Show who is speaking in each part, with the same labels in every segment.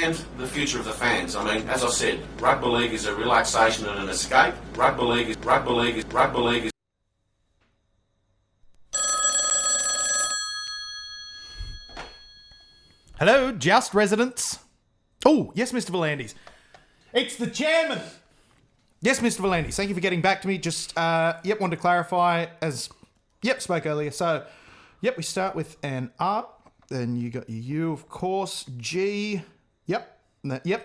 Speaker 1: and the future of the fans. I mean, as I said, rugby league is a relaxation and an escape. Rugby league is.
Speaker 2: Hello, Just residents. Oh, yes, Mr. Volandis. It's the chairman. Yes, Mr. Volandis. Thank you for getting back to me. Just, wanted to clarify spoke earlier. So, we start with an R. Then you got your U, of course. G.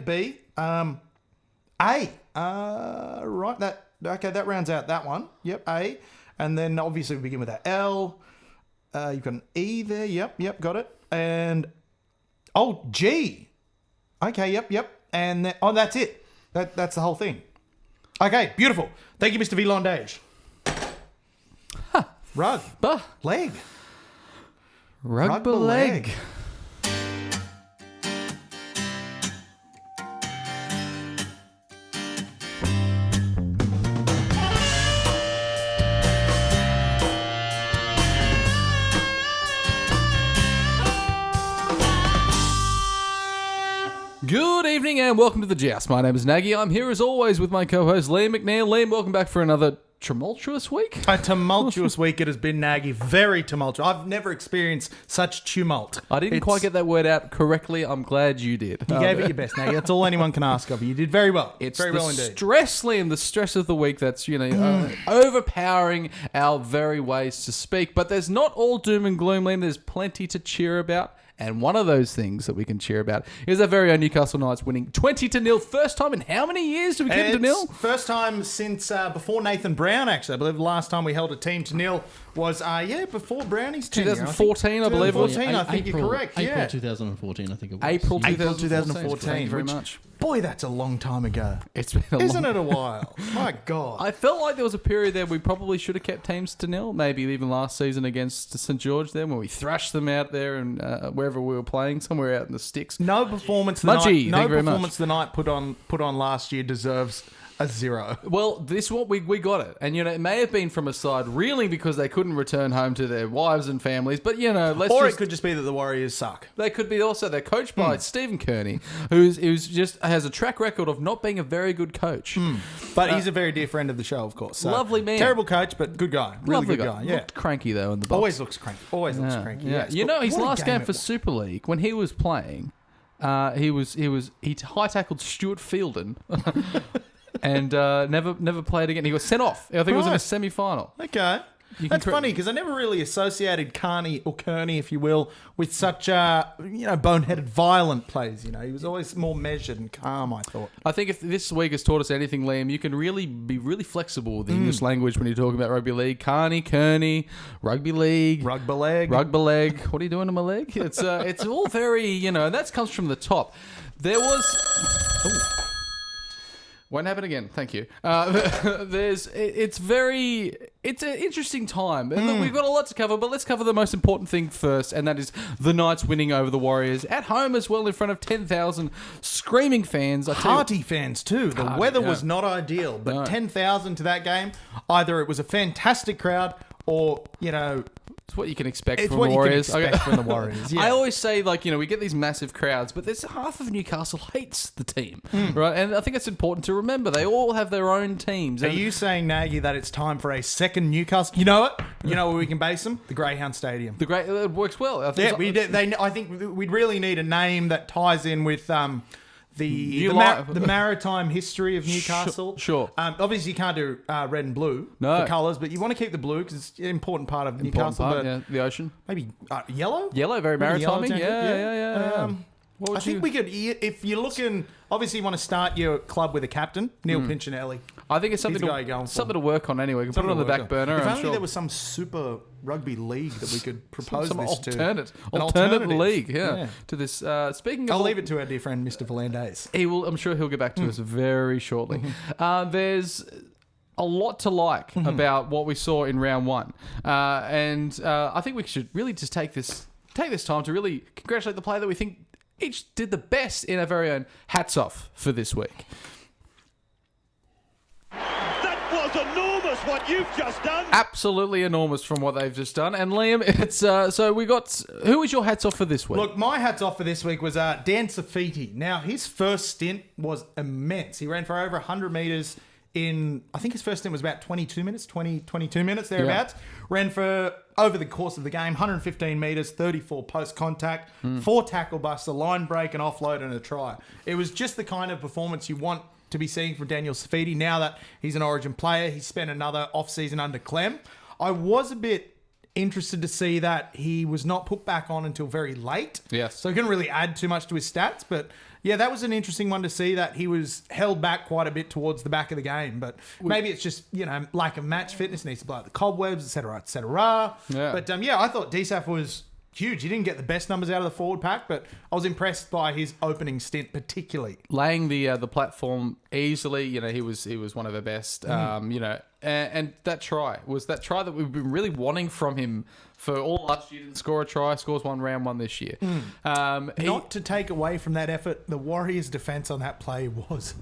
Speaker 2: B. A. Right, that rounds out that one. Yep, A. And then obviously we begin with that L. You've got an E there. Yep, got it. And, G. Okay, yep. And, that's it. That's the whole thing. Okay, beautiful. Thank you, Mr. Volandage. Rug. Leg.
Speaker 3: Rugby leg. Good evening and welcome to the Joust. My name is Nagy. I'm here as always with my co-host Liam McNeil. Liam, welcome back for another tumultuous week.
Speaker 2: A tumultuous week it has been, Nagy. Very tumultuous. I've never experienced such tumult.
Speaker 3: I didn't quite get that word out correctly. I'm glad you did.
Speaker 2: You gave it your best, Nagy. That's all anyone can ask of you. You did very well.
Speaker 3: It's
Speaker 2: very
Speaker 3: the
Speaker 2: well indeed.
Speaker 3: stress, Liam, the stress of the week that's, overpowering our very ways to speak. But there's not all doom and gloom, Liam. There's plenty to cheer about. And one of those things that we can cheer about is our very own Newcastle Knights winning 20-0. First time in how many years did we keep it to nil?
Speaker 2: First time since before Nathan Brown, actually. I believe the last time we held a team to nil was, before Brownie's tenure.
Speaker 3: 2014, I believe it was.
Speaker 2: 2014, I think you're correct.
Speaker 4: April 2014, I think it was.
Speaker 3: April
Speaker 2: 2014.
Speaker 3: Thank you very much.
Speaker 2: Boy, that's a long time ago.
Speaker 3: It's been a
Speaker 2: Isn't it a while? My God.
Speaker 3: I felt like there was a period there we probably should have kept teams to nil. Maybe even last season against St George there when we thrashed them out there and wherever we were playing, somewhere out in the sticks.
Speaker 2: No performance the night put on last year deserves a 0.
Speaker 3: Well, we got it. And, it may have been from a side reeling because they couldn't return home to their wives and families. But,
Speaker 2: it could just be that the Warriors suck.
Speaker 3: They could be also. They're coached by Stephen Kearney, who's just has a track record of not being a very good coach.
Speaker 2: But he's a very dear friend of the show, of course. So
Speaker 3: lovely man.
Speaker 2: Terrible coach, but good guy. Really
Speaker 3: lovely
Speaker 2: good guy. Yeah.
Speaker 3: Looked cranky, though, in the box.
Speaker 2: Always looks cranky. Looks cranky.
Speaker 3: Yeah.
Speaker 2: Yes.
Speaker 3: His last game for Super League, when he was playing, he high tackled Stuart Fielden. And never played again. He got sent off. I think it was in a semi-final.
Speaker 2: Okay. That's funny because I never really associated Kearney, if you will, with such boneheaded, violent plays. He was always more measured and calm, I thought.
Speaker 3: I think if this week has taught us anything, Liam, you can really be really flexible with the English language when you're talking about rugby league. Kearney, rugby league,
Speaker 2: rugby leg.
Speaker 3: What are you doing to my leg? It's all very that comes from the top. There was. Ooh. Won't happen again. Thank you. It's an interesting time. And look, we've got a lot to cover, but let's cover the most important thing first, and that is the Knights winning over the Warriors at home as well in front of 10,000 screaming fans.
Speaker 2: Hearty fans too. The weather was not ideal, but 10,000 to that game. Either it was a fantastic crowd or,
Speaker 3: it's what you can expect from the Warriors.
Speaker 2: Yeah.
Speaker 3: I always say, we get these massive crowds, but there's half of Newcastle hates the team, right? And I think it's important to remember they all have their own teams.
Speaker 2: Are you saying, Nagy, that it's time for a second Newcastle? You know what? You know where we can base them? The Greyhound Stadium.
Speaker 3: It works well.
Speaker 2: I think I think we'd really need a name that ties in with the maritime history of Newcastle.
Speaker 3: Sure.
Speaker 2: Obviously, you can't do red and blue for colours, but you want to keep the blue because it's an important part of Newcastle.
Speaker 3: The ocean.
Speaker 2: Maybe yellow?
Speaker 3: Yellow, very maritime. Yeah.
Speaker 2: I think we could, if you're looking, obviously you want to start your club with a captain, Neil Pinchinelli.
Speaker 3: I think it's something to work on anyway. We can put it on the back burner.
Speaker 2: If only there was some super rugby league that we could propose
Speaker 3: some
Speaker 2: this
Speaker 3: alternate league, to this. Speaking of,
Speaker 2: I'll leave it to our dear friend Mr. Volandis.
Speaker 3: I'm sure he'll get back to us very shortly. There's a lot to like about what we saw in round one, and I think we should really just take this time to really congratulate the player that we think each did the best in our very own hats off for this week.
Speaker 5: That was was enormous what you've just done.
Speaker 3: Absolutely enormous from what they've just done. And Liam, it's so we got. Who was your hats off for this week?
Speaker 2: Look, my hats off for this week was Dan Safiti. Now, his first stint was immense. He ran for over 100 metres in, I think his first stint was about 22 minutes, 22 minutes, thereabouts. Ran for, over the course of the game, 115 metres, 34 post-contact, 4 tackle busts, a line break, an offload and a try. It was just the kind of performance you want to be seeing from Daniel Safiti. Now that he's an Origin player, he's spent another off-season under Clem. I was a bit interested to see that he was not put back on until very late.
Speaker 3: Yes.
Speaker 2: So he couldn't really add too much to his stats. But yeah, that was an interesting one to see, that he was held back quite a bit towards the back of the game. But maybe it's just, lack of match fitness, needs to blow out the cobwebs, et cetera, et cetera.
Speaker 3: Yeah.
Speaker 2: But I thought DSAF was huge. He didn't get the best numbers out of the forward pack, but I was impressed by his opening stint particularly.
Speaker 3: Laying the platform easily, he was one of the best. And that try that we've been really wanting from him for all last year. Didn't score a try, scores one round one this year.
Speaker 2: Not to take away from that effort, the Warriors' defense on that play was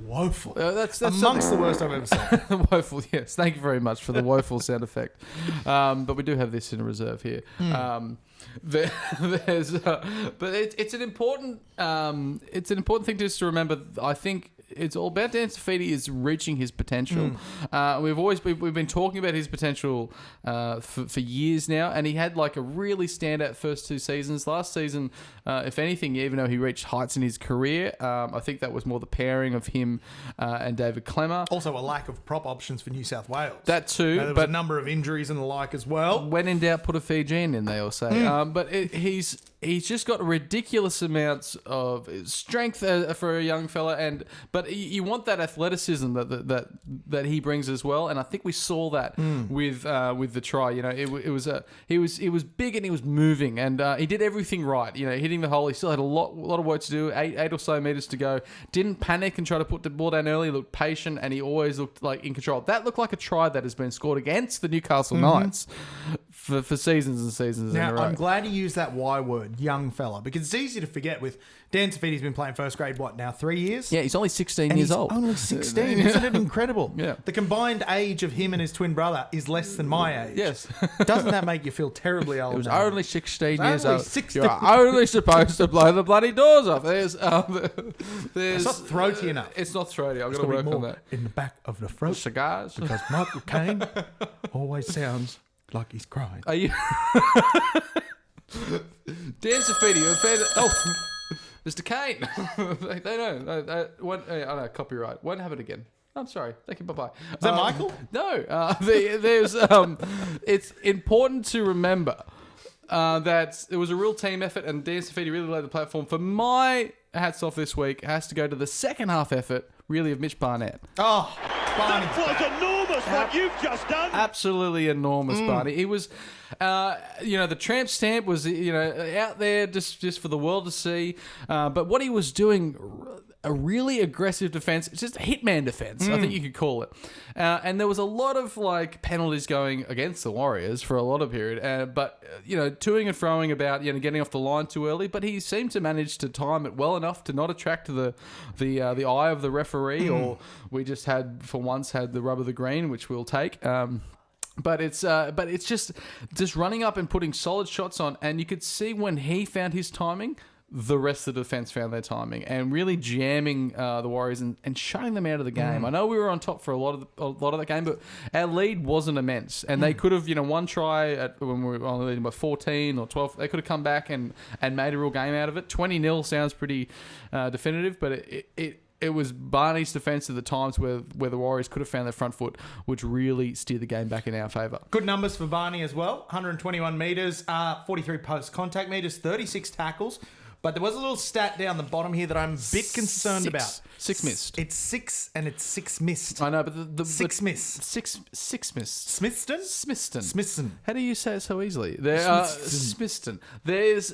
Speaker 2: woeful.
Speaker 3: That's
Speaker 2: amongst the worst I've ever seen.
Speaker 3: Woeful, yes. Thank you very much for the woeful sound effect. But we do have this in reserve here. But it's an important thing just to remember. I think it's all about Dan Safiti is reaching his potential. We've been talking about his potential for years now, and he had like a really standout first 2 seasons. Last season, if anything, even though he reached heights in his career, I think that was more the pairing of him and David Clemmer.
Speaker 2: Also, a lack of prop options for New South Wales.
Speaker 3: That too,
Speaker 2: there was a number of injuries and the like as well.
Speaker 3: When in doubt, put a Fijian in, they all say. He's just got ridiculous amounts of strength for a young fella, but you want that athleticism that he brings as well, and I think we saw that with the try. He was big and he was moving, and he did everything right. Hitting the hole, he still had a lot of work to do. Eight or so meters to go. Didn't panic and try to put the ball down early. Looked patient, and he always looked like in control. That looked like a try that has been scored against the Newcastle Knights for seasons and seasons.
Speaker 2: Now,
Speaker 3: in a row.
Speaker 2: I'm glad you used that Y word, young fella, because it's easy to forget with Dan Safiti's been playing first grade, 3 years?
Speaker 3: Yeah, he's only 16
Speaker 2: And
Speaker 3: years
Speaker 2: he's
Speaker 3: old.
Speaker 2: only 16. Isn't it incredible?
Speaker 3: Yeah.
Speaker 2: The combined age of him and his twin brother is less than my age.
Speaker 3: Yes.
Speaker 2: Doesn't that make you feel terribly old?
Speaker 3: It was
Speaker 2: now?
Speaker 3: only 16
Speaker 2: It's
Speaker 3: years
Speaker 2: only
Speaker 3: old.
Speaker 2: 16.
Speaker 3: You're only supposed to blow the bloody doors off. There's
Speaker 2: It's not throaty enough.
Speaker 3: It's not throaty. I've
Speaker 2: It's
Speaker 3: got to
Speaker 2: gotta be
Speaker 3: work on
Speaker 2: more
Speaker 3: that.
Speaker 2: in the back of the throat.
Speaker 3: Cigars.
Speaker 2: Because Michael Caine always sounds like he's crying.
Speaker 3: Are you? Dan Safiti, you're a fan. Oh, Mr. Kane. they know. I know. Copyright. Won't have it again. I'm sorry. Thank you. Bye-bye.
Speaker 2: Is that Michael?
Speaker 3: No. There's. It's important to remember that it was a real team effort, and Dan Safiti really laid the platform. For my hats off this week, has to go to the second half effort, really, of Mitch Barnett.
Speaker 2: Oh, Barney.
Speaker 5: That was enormous what you've just done.
Speaker 3: Absolutely enormous, Barney. He was, the tramp stamp was, out there just for the world to see. But what he was doing, a really aggressive defense, just a hitman defense, I think you could call it. And there was a lot of penalties going against the Warriors for a lot of period. But toing and froing about, getting off the line too early. But he seemed to manage to time it well enough to not attract the eye of the referee, or we just had the rub of the green, which we'll take. But it's just running up and putting solid shots on, and you could see when he found his timing, the rest of the defense found their timing, and really jamming the Warriors and shutting them out of the game. I know we were on top for a lot of that game, but our lead wasn't immense, and they could have, one try when we were only leading by 14 or 12, they could have come back and made a real game out of it. 20-0 sounds pretty definitive, but it was Barney's defence at the times where the Warriors could have found their front foot, which really steered the game back in our favour.
Speaker 2: Good numbers for Barney as well. 121 metres, 43 post-contact metres, 36 tackles. But there was a little stat down the bottom here that I'm a bit concerned about.
Speaker 3: 6 missed.
Speaker 2: It's 6 and it's 6 missed.
Speaker 3: I know, but the
Speaker 2: 6 missed.
Speaker 3: Six missed.
Speaker 2: Smithston?
Speaker 3: Smithston.
Speaker 2: Smithston.
Speaker 3: How do you say it so easily? Smithston. There's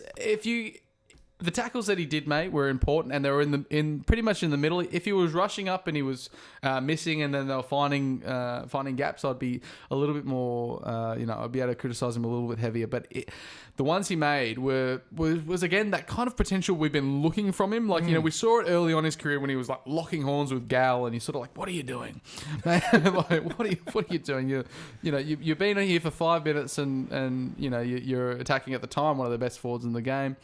Speaker 3: the tackles that he did make were important, and they were in pretty much in the middle. If he was rushing up and he was missing, and then they were finding gaps, I'd be a little bit more, I'd be able to criticise him a little bit heavier. But the ones he made was again that kind of potential we've been looking from him. Like we saw it early on in his career when he was like locking horns with Gal, and he's sort of like, "What are you doing, man? Like, what are you doing? You've been here for 5 minutes, and you're attacking at the time one of the best forwards in the game."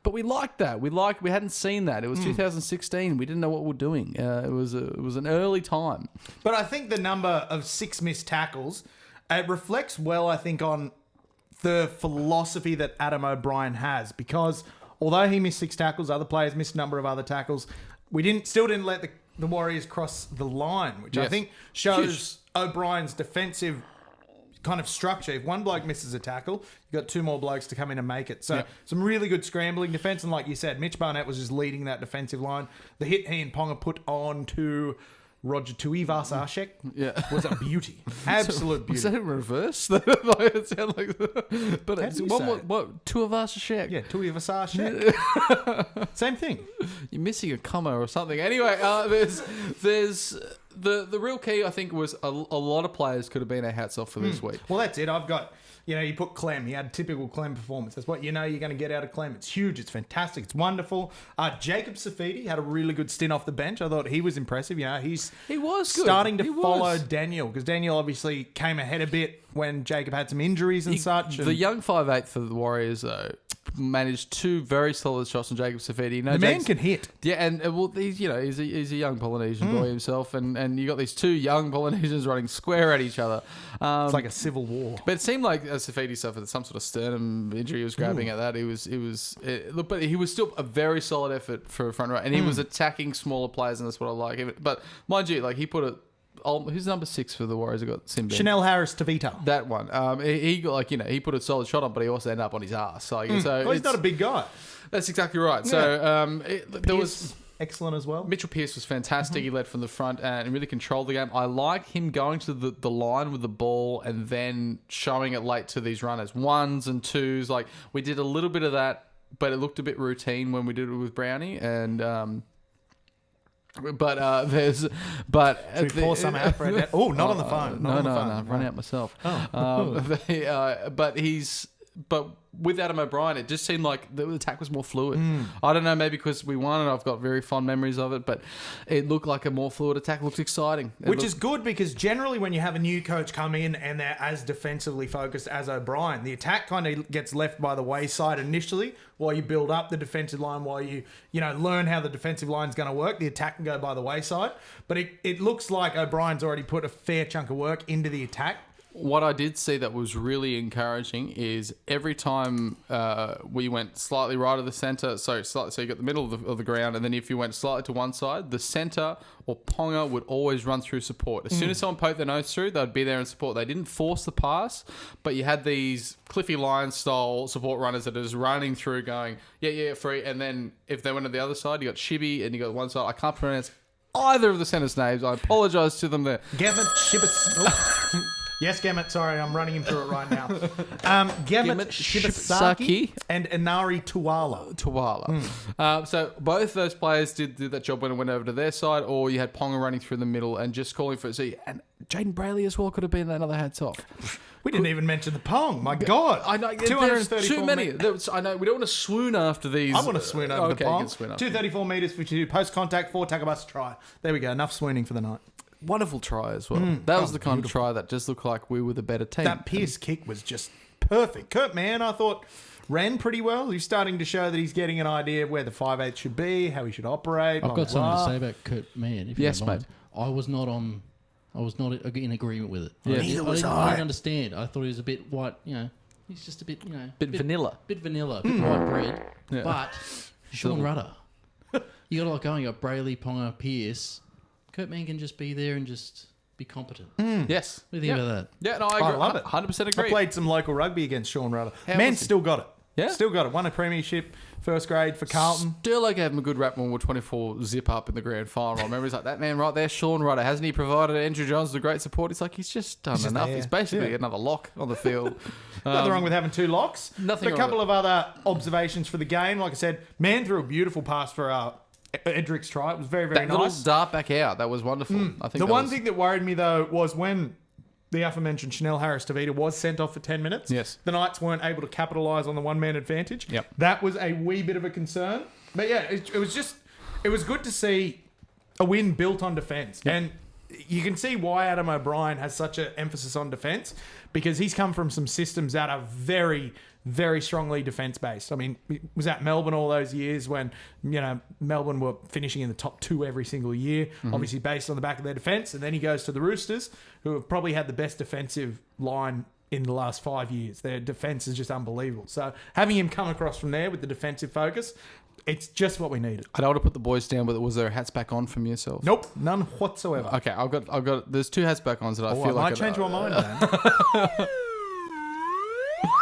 Speaker 3: But we liked that. We hadn't seen that. It was 2016. We didn't know what we were doing. It was an early time.
Speaker 2: But I think the number of 6 missed tackles, it reflects well, I think, on the philosophy that Adam O'Brien has. Because although he missed 6 tackles, other players missed a number of other tackles. We still didn't let the Warriors cross the line, which I think shows O'Brien's defensive kind of structure. If one bloke misses a tackle, you've got 2 more blokes to come in and make it. So some really good scrambling defence. And like you said, Mitch Barnett was just leading that defensive line. The hit he and Ponga put on to Roger Tuivasa-Sheck was a beauty. Absolute beauty.
Speaker 3: Was that in reverse? It sounded like, but it's what Tuivasa-Sheck?
Speaker 2: Yeah, Tuivasa-Sheck. Same thing.
Speaker 3: You're missing a comma or something. Anyway, there's the real key, I think, was a lot of players could have been our hats off for this week.
Speaker 2: Well, that's it. I've got, you put Clem. He had a typical Clem performance. That's what you're going to get out of Clem. It's huge. It's fantastic. It's wonderful. Jacob Safidi had a really good stint off the bench. I thought he was impressive. He was good. Starting to follow Daniel, because Daniel obviously came ahead a bit when Jacob had some injuries and such.
Speaker 3: The young 5'8" for the Warriors, though, managed 2 very solid shots on Jacob Safidi.
Speaker 2: The man can hit.
Speaker 3: Yeah, and he's a young Polynesian boy himself, and you got these 2 young Polynesians running square at each other.
Speaker 2: It's like a civil war.
Speaker 3: But it seemed like Safidi suffered some sort of sternum injury. He was grabbing at that. But he was still a very solid effort for a front row, and he was attacking smaller players, and that's what I like. But mind you, like he put it. Who's number 6 for the Warriors? I got Simbin.
Speaker 2: Chanel Harris-Tavita.
Speaker 3: That one. He got he put a solid shot on, but he also ended up on his ass. So
Speaker 2: he's not a big guy.
Speaker 3: That's exactly right. So there was
Speaker 2: excellent as well.
Speaker 3: Mitchell Pearce was fantastic. He led from the front and really controlled the game. I like him going to the line with the ball and then showing it late to these runners, 1s and 2s. Like we did a little bit of that, but it looked a bit routine when we did it with Brownie and. Should we pour
Speaker 2: some out for Ed? Oh, not on the phone.
Speaker 3: No, I've run out myself. But with Adam O'Brien, it just seemed like the attack was more fluid. I don't know, maybe because we won and I've got very fond memories of it, but it looked like a more fluid attack. It looked exciting.
Speaker 2: Which is good, because generally when you have a new coach come in and they're as defensively focused as O'Brien, the attack kind of gets left by the wayside initially while you build up the defensive line, while you learn how the defensive line's going to work. The attack can go by the wayside. But it looks like O'Brien's already put a fair chunk of work into the attack.
Speaker 3: What I did see that was really encouraging is every time we went slightly right of the centre, so you got the middle of the ground, and then if you went slightly to one side, the centre or Ponga would always run through support. As soon as someone poked their nose through, they'd be there in support. They didn't force the pass, but you had these Cliffy Lyons style support runners that are just running through going, yeah, free. And then if they went to the other side, you got Shibby and you got one side. I can't pronounce either of the centres' names. I apologise to them there.
Speaker 2: Gavin Shibas. Yes, Gamet. Sorry, I'm running him through it right now. Gamet Shibasaki and Inari Tuala.
Speaker 3: So both those players did that job when it went over to their side, or you had Ponga running through the middle and just calling for it. And Jaden Brayley as well could have been another hats off.
Speaker 2: We didn't even mention the Pong. My God.
Speaker 3: I know. There's too many. I know. We don't want to swoon after these.
Speaker 2: I want to swoon over the Pong.
Speaker 3: You can swoon
Speaker 2: 234 metres, 52. Post-contact, 4 tackle bus try. There we go. Enough swooning for the night.
Speaker 3: Wonderful try as well. That was the kind of try that just looked like we were the better team.
Speaker 2: That Pierce kick was just perfect. Kurt Mann, I thought, ran pretty well. He's starting to show that he's getting an idea of where the 5'8" should be, how he should operate.
Speaker 4: I've got something to say about Kurt Mann. If you
Speaker 3: yes,
Speaker 4: don't mind.
Speaker 3: mate.
Speaker 4: I was not in agreement with it.
Speaker 3: Yeah.
Speaker 2: Neither was I.
Speaker 4: I didn't understand. I thought he was a bit white, he's just a bit,
Speaker 3: bit vanilla.
Speaker 4: Bit vanilla, bit white bread. Yeah. But Sean Rudder. You got a lot going. You got Brayley, Ponga, Pierce. Kurt Mann can just be there and just be competent.
Speaker 3: Yes.
Speaker 4: What do you think about that?
Speaker 3: Yeah, no, I agree.
Speaker 2: I love it.
Speaker 3: 100% agree.
Speaker 2: I played some local rugby against Sean Rudder. Man's still got it.
Speaker 3: Yeah.
Speaker 2: Still got it. Won a premiership, first grade for Carlton.
Speaker 3: Still, I gave him a good rap when we were 24 zip up in the grand final. I remember he's like, that man right there, Sean Rudder, hasn't he provided Andrew Johns with great support? He's like, he's just done
Speaker 2: just
Speaker 3: enough.
Speaker 2: there.
Speaker 3: He's basically
Speaker 2: Yeah.
Speaker 3: another lock on the field.
Speaker 2: Nothing wrong with having 2 locks.
Speaker 3: Nothing
Speaker 2: A
Speaker 3: wrong
Speaker 2: couple
Speaker 3: with
Speaker 2: of other observations for the game. Like I said, man threw a beautiful pass for Edric's try. It was very, very
Speaker 3: That
Speaker 2: nice.
Speaker 3: little dart back out, that was wonderful. I think
Speaker 2: The
Speaker 3: that
Speaker 2: one
Speaker 3: was-
Speaker 2: thing that worried me, though, was when the aforementioned Chanel Harris-Tavita was sent off for 10 minutes.
Speaker 3: Yes.
Speaker 2: The Knights weren't able to capitalise on the one-man advantage.
Speaker 3: Yep.
Speaker 2: That was a wee bit of a concern. But yeah, it was good to see a win built on defence.
Speaker 3: Yep.
Speaker 2: And you can see why Adam O'Brien has such an emphasis on defence, because he's come from some systems that are very, very strongly defence-based. I mean, he was at Melbourne all those years when, Melbourne were finishing in the top 2 every single year, obviously based on the back of their defence. And then he goes to the Roosters, who have probably had the best defensive line in the last 5 years. Their defence is just unbelievable. So having him come across from there with the defensive focus, it's just what we needed.
Speaker 3: I don't want to put the boys down, but was there hats back on from yourself?
Speaker 2: Nope, none whatsoever.
Speaker 3: Okay, I've got. There's 2 hats back ons that I
Speaker 2: Oh,
Speaker 3: feel
Speaker 2: I
Speaker 3: like
Speaker 2: might change my mind, man.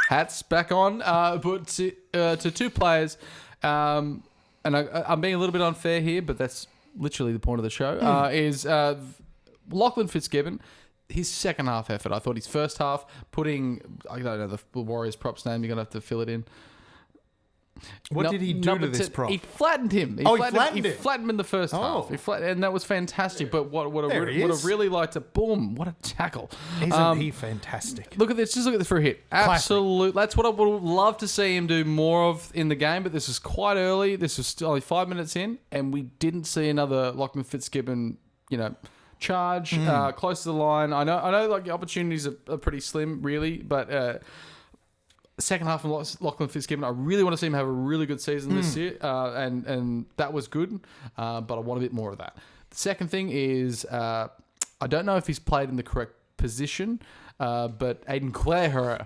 Speaker 3: hats back on, but to 2 players, and I'm being a little bit unfair here, but that's literally the point of the show. Is Lachlan Fitzgibbon. His second half effort. I thought his first half I don't know the Warriors prop's name. You're gonna have to fill it in.
Speaker 2: What did he do to this prop?
Speaker 3: He flattened him.
Speaker 2: He flattened him.
Speaker 3: He flattened him in the first
Speaker 2: Oh.
Speaker 3: half. And that was fantastic. But what I
Speaker 2: There he
Speaker 3: would
Speaker 2: is.
Speaker 3: have really liked to boom, what a tackle.
Speaker 2: Isn't he fantastic?
Speaker 3: Look at this. Just look at this for a hit. Absolute. That's what I would love to see him do more of in the game. But this is quite early. This was still only 5 minutes in, and we didn't see another Lachlan Fitzgibbon. Charge close to the line. I know. Like the opportunities are pretty slim, really. But second half of Lachlan Fitzgibbon, I really want to see him have a really good season this year, and that was good. But I want a bit more of that. The second thing is I don't know if he's played in the correct position, but Aiden Clare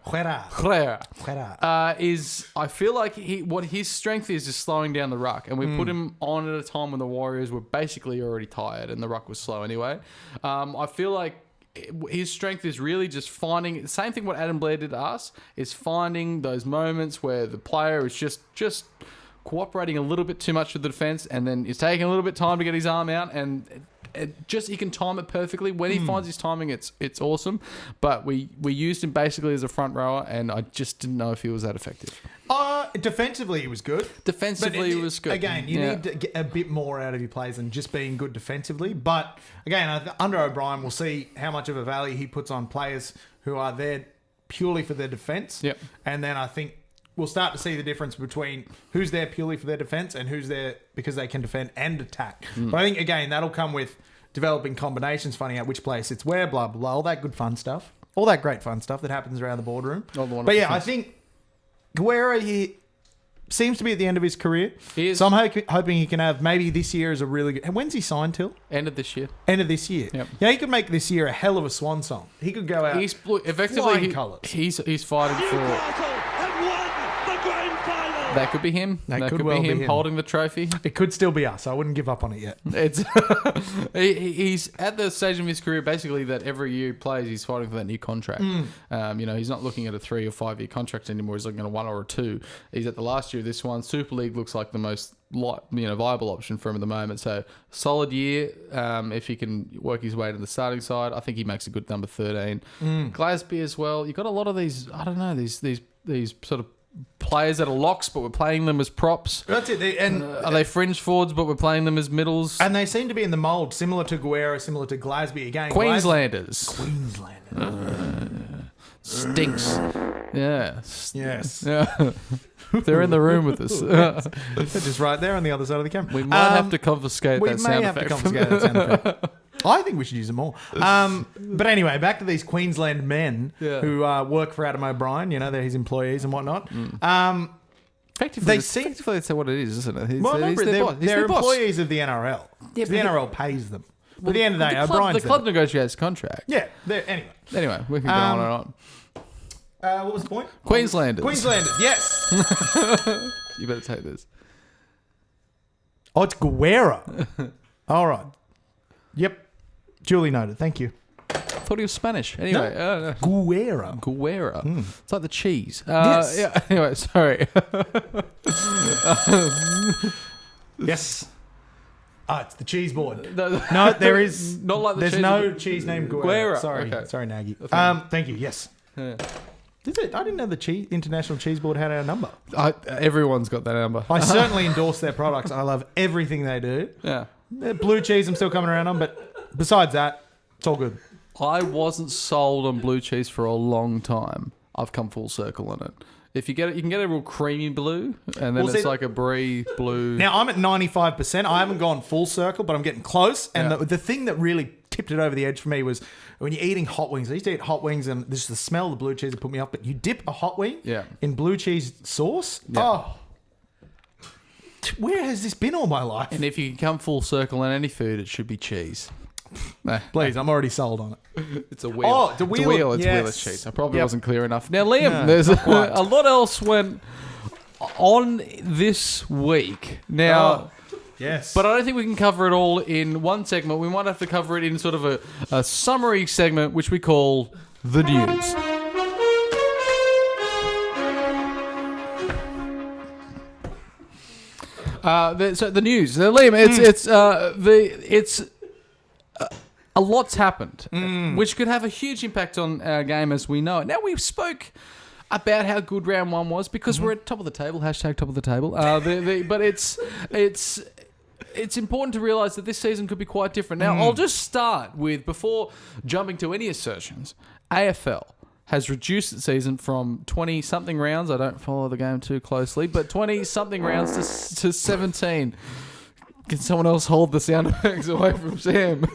Speaker 3: is, I feel like what his strength is slowing down the ruck, and we put him on at a time when the Warriors were basically already tired and the ruck was slow anyway. I feel like his strength is really just finding the same thing what Adam Blair did to us, is finding those moments where the player is just cooperating a little bit too much with the defense, and then it's taking a little bit of time to get his arm out, and he can time it perfectly. When he finds his timing, it's awesome. But we used him basically as a front rower, and I just didn't know if he was that effective.
Speaker 2: Defensively, he was good.
Speaker 3: Defensively, he was good.
Speaker 2: Again, you need to get a bit more out of your plays than just being good defensively. But again, under O'Brien, we'll see how much of a value he puts on players who are there purely for their defence.
Speaker 3: Yep.
Speaker 2: And then I think we'll start to see the difference between who's there purely for their defence and who's there because they can defend and attack. But I think, again, that'll come with developing combinations, finding out which player sits where, blah, blah, blah, all that good fun stuff. All that great fun stuff that happens around the boardroom.
Speaker 3: All the wonderful
Speaker 2: But yeah, I
Speaker 3: things.
Speaker 2: think Guerra, he seems to be at the end of his career.
Speaker 3: He is.
Speaker 2: So I'm hoping he can have maybe this year as a really good... And when's he signed till?
Speaker 3: End of this year.
Speaker 2: End of this year.
Speaker 3: Yep.
Speaker 2: Yeah, he could make this year a hell of a swan song. He could go out
Speaker 3: Effectively,
Speaker 2: flying colours.
Speaker 3: he's fighting for...
Speaker 5: Newcastle have won the grand final.
Speaker 3: That could be him.
Speaker 2: That could well
Speaker 3: be him
Speaker 2: be him.
Speaker 3: holding the trophy.
Speaker 2: It could still be us. I wouldn't give up on it yet.
Speaker 3: It's he's at the stage of his career basically that every year he plays, he's fighting for that new contract. He's not looking at a 3 or 5 year contract anymore. He's looking at a 1 or a 2. He's at the last year of this one. Super League looks like the most viable option for him at the moment. So solid year. If he can work his way to the starting side, I think he makes a good number 13. Glasby as well. You've got a lot of these. I don't know these sort of players that are locks, but we're playing them as props.
Speaker 2: That's it.
Speaker 3: Are they fringe forwards, but we're playing them as middles?
Speaker 2: And they seem to be in the mould, similar to Guerra, similar to Glasby. Again,
Speaker 3: Queenslanders.
Speaker 2: Queenslanders.
Speaker 3: Stinks. Yeah.
Speaker 2: Yes.
Speaker 3: Yeah. They're in the room with us.
Speaker 2: They're just right there on the other side of the camera.
Speaker 3: We might have to confiscate
Speaker 2: We
Speaker 3: that
Speaker 2: may
Speaker 3: sound
Speaker 2: have to
Speaker 3: effect.
Speaker 2: confiscate that sound effect. I think we should use it more. But anyway, back to these Queensland men who work for Adam O'Brien. They're his employees and whatnot.
Speaker 3: Effectively,
Speaker 2: They
Speaker 3: that's what it is, isn't it? He's,
Speaker 2: Well,
Speaker 3: he's
Speaker 2: remember,
Speaker 3: their boss. He's
Speaker 2: they're
Speaker 3: their boss.
Speaker 2: employees of the NRL.
Speaker 3: Yeah,
Speaker 2: the
Speaker 3: but
Speaker 2: NRL pays them. But at the end of the day,
Speaker 3: the
Speaker 2: O'Brien's
Speaker 3: club
Speaker 2: there.
Speaker 3: negotiates contract.
Speaker 2: Yeah. Anyway.
Speaker 3: We can go on and on.
Speaker 2: What was the point?
Speaker 3: Queenslanders.
Speaker 2: Queenslanders, yes.
Speaker 3: You better take this.
Speaker 2: Oh, it's Guerra. All right. Yep. Duly noted. Thank you.
Speaker 3: Thought thought he was Spanish. Anyway,
Speaker 2: Guerra.
Speaker 3: Guerra. It's like the cheese.
Speaker 2: Yes.
Speaker 3: Yeah. Anyway, sorry.
Speaker 2: Yes. It's the cheese board.
Speaker 3: No,
Speaker 2: No, there is
Speaker 3: not like the
Speaker 2: there's
Speaker 3: cheese.
Speaker 2: no cheese named Guerra.
Speaker 3: Guerra.
Speaker 2: Sorry,
Speaker 3: Okay.
Speaker 2: sorry, Nagy.
Speaker 3: Thank
Speaker 2: Thank you. Yes.
Speaker 3: Yeah.
Speaker 2: Is it? I didn't know the International Cheese Board had our number.
Speaker 3: Everyone's got that number.
Speaker 2: I certainly endorse their products. I love everything they do.
Speaker 3: Yeah.
Speaker 2: Blue cheese, I'm still coming around on, but besides that, it's all good.
Speaker 3: I wasn't sold on blue cheese for a long time. I've come full circle on it. If you get it, you can get a real creamy blue, and then
Speaker 2: Well,
Speaker 3: it's
Speaker 2: see-
Speaker 3: like a brie blue.
Speaker 2: Now I'm at 95%. I haven't gone full circle, but I'm getting close. And
Speaker 3: Yeah.
Speaker 2: the thing that really tipped it over the edge for me was when you're eating hot wings. I used to eat hot wings, and this is the smell of the blue cheese that put me off. But you dip a hot wing
Speaker 3: Yeah.
Speaker 2: in blue cheese sauce.
Speaker 3: Yeah.
Speaker 2: Oh, where has this been all my life?
Speaker 3: And if you can come full circle on any food, it should be cheese.
Speaker 2: Please, I'm already sold on it.
Speaker 3: It's a wheel.
Speaker 2: Oh, it's a wheel.
Speaker 3: It's
Speaker 2: Yes.
Speaker 3: wheeler's cheese. I probably
Speaker 2: Yep.
Speaker 3: wasn't clear enough. Now, Liam,
Speaker 2: No,
Speaker 3: there's
Speaker 2: not quite.
Speaker 3: a lot else went on this week. Now,
Speaker 2: Yes,
Speaker 3: but I don't think we can cover it all in one segment. We might have to cover it in sort of a summary segment, which we call the news. So the news, Liam, it's a lot's happened, which could have a huge impact on our game as we know it. Now, we spoke about how good round one was because we're at top of the table, hashtag top of the table. But it's important to realise that this season could be quite different. Now, I'll just start with, before jumping to any assertions, AFL has reduced its season from 20-something rounds. I don't follow the game too closely, but 20-something rounds to 17. Can someone else hold the sound effects away from Sam? Now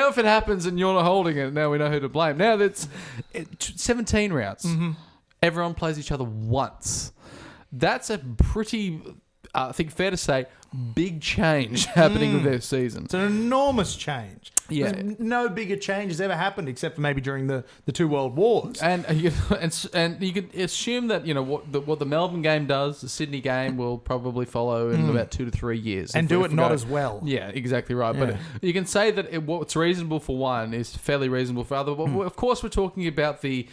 Speaker 3: if it happens and you're not holding it, now we know who to blame. Now that's 17 rounds. Everyone plays each other once. That's a pretty, I think fair to say, big change happening with their season.
Speaker 2: it's an enormous change.
Speaker 3: Yeah.
Speaker 2: There's no bigger change has ever happened except for maybe during the two world wars.
Speaker 3: And you can assume that what the Melbourne game does, the Sydney game will probably follow in about 2 to 3 years,
Speaker 2: And
Speaker 3: if
Speaker 2: do
Speaker 3: we-
Speaker 2: it
Speaker 3: if we
Speaker 2: not
Speaker 3: go-
Speaker 2: as well.
Speaker 3: Yeah, exactly right.
Speaker 2: Yeah.
Speaker 3: But you can say that what's reasonable for one is fairly reasonable for other. But of course, we're talking about the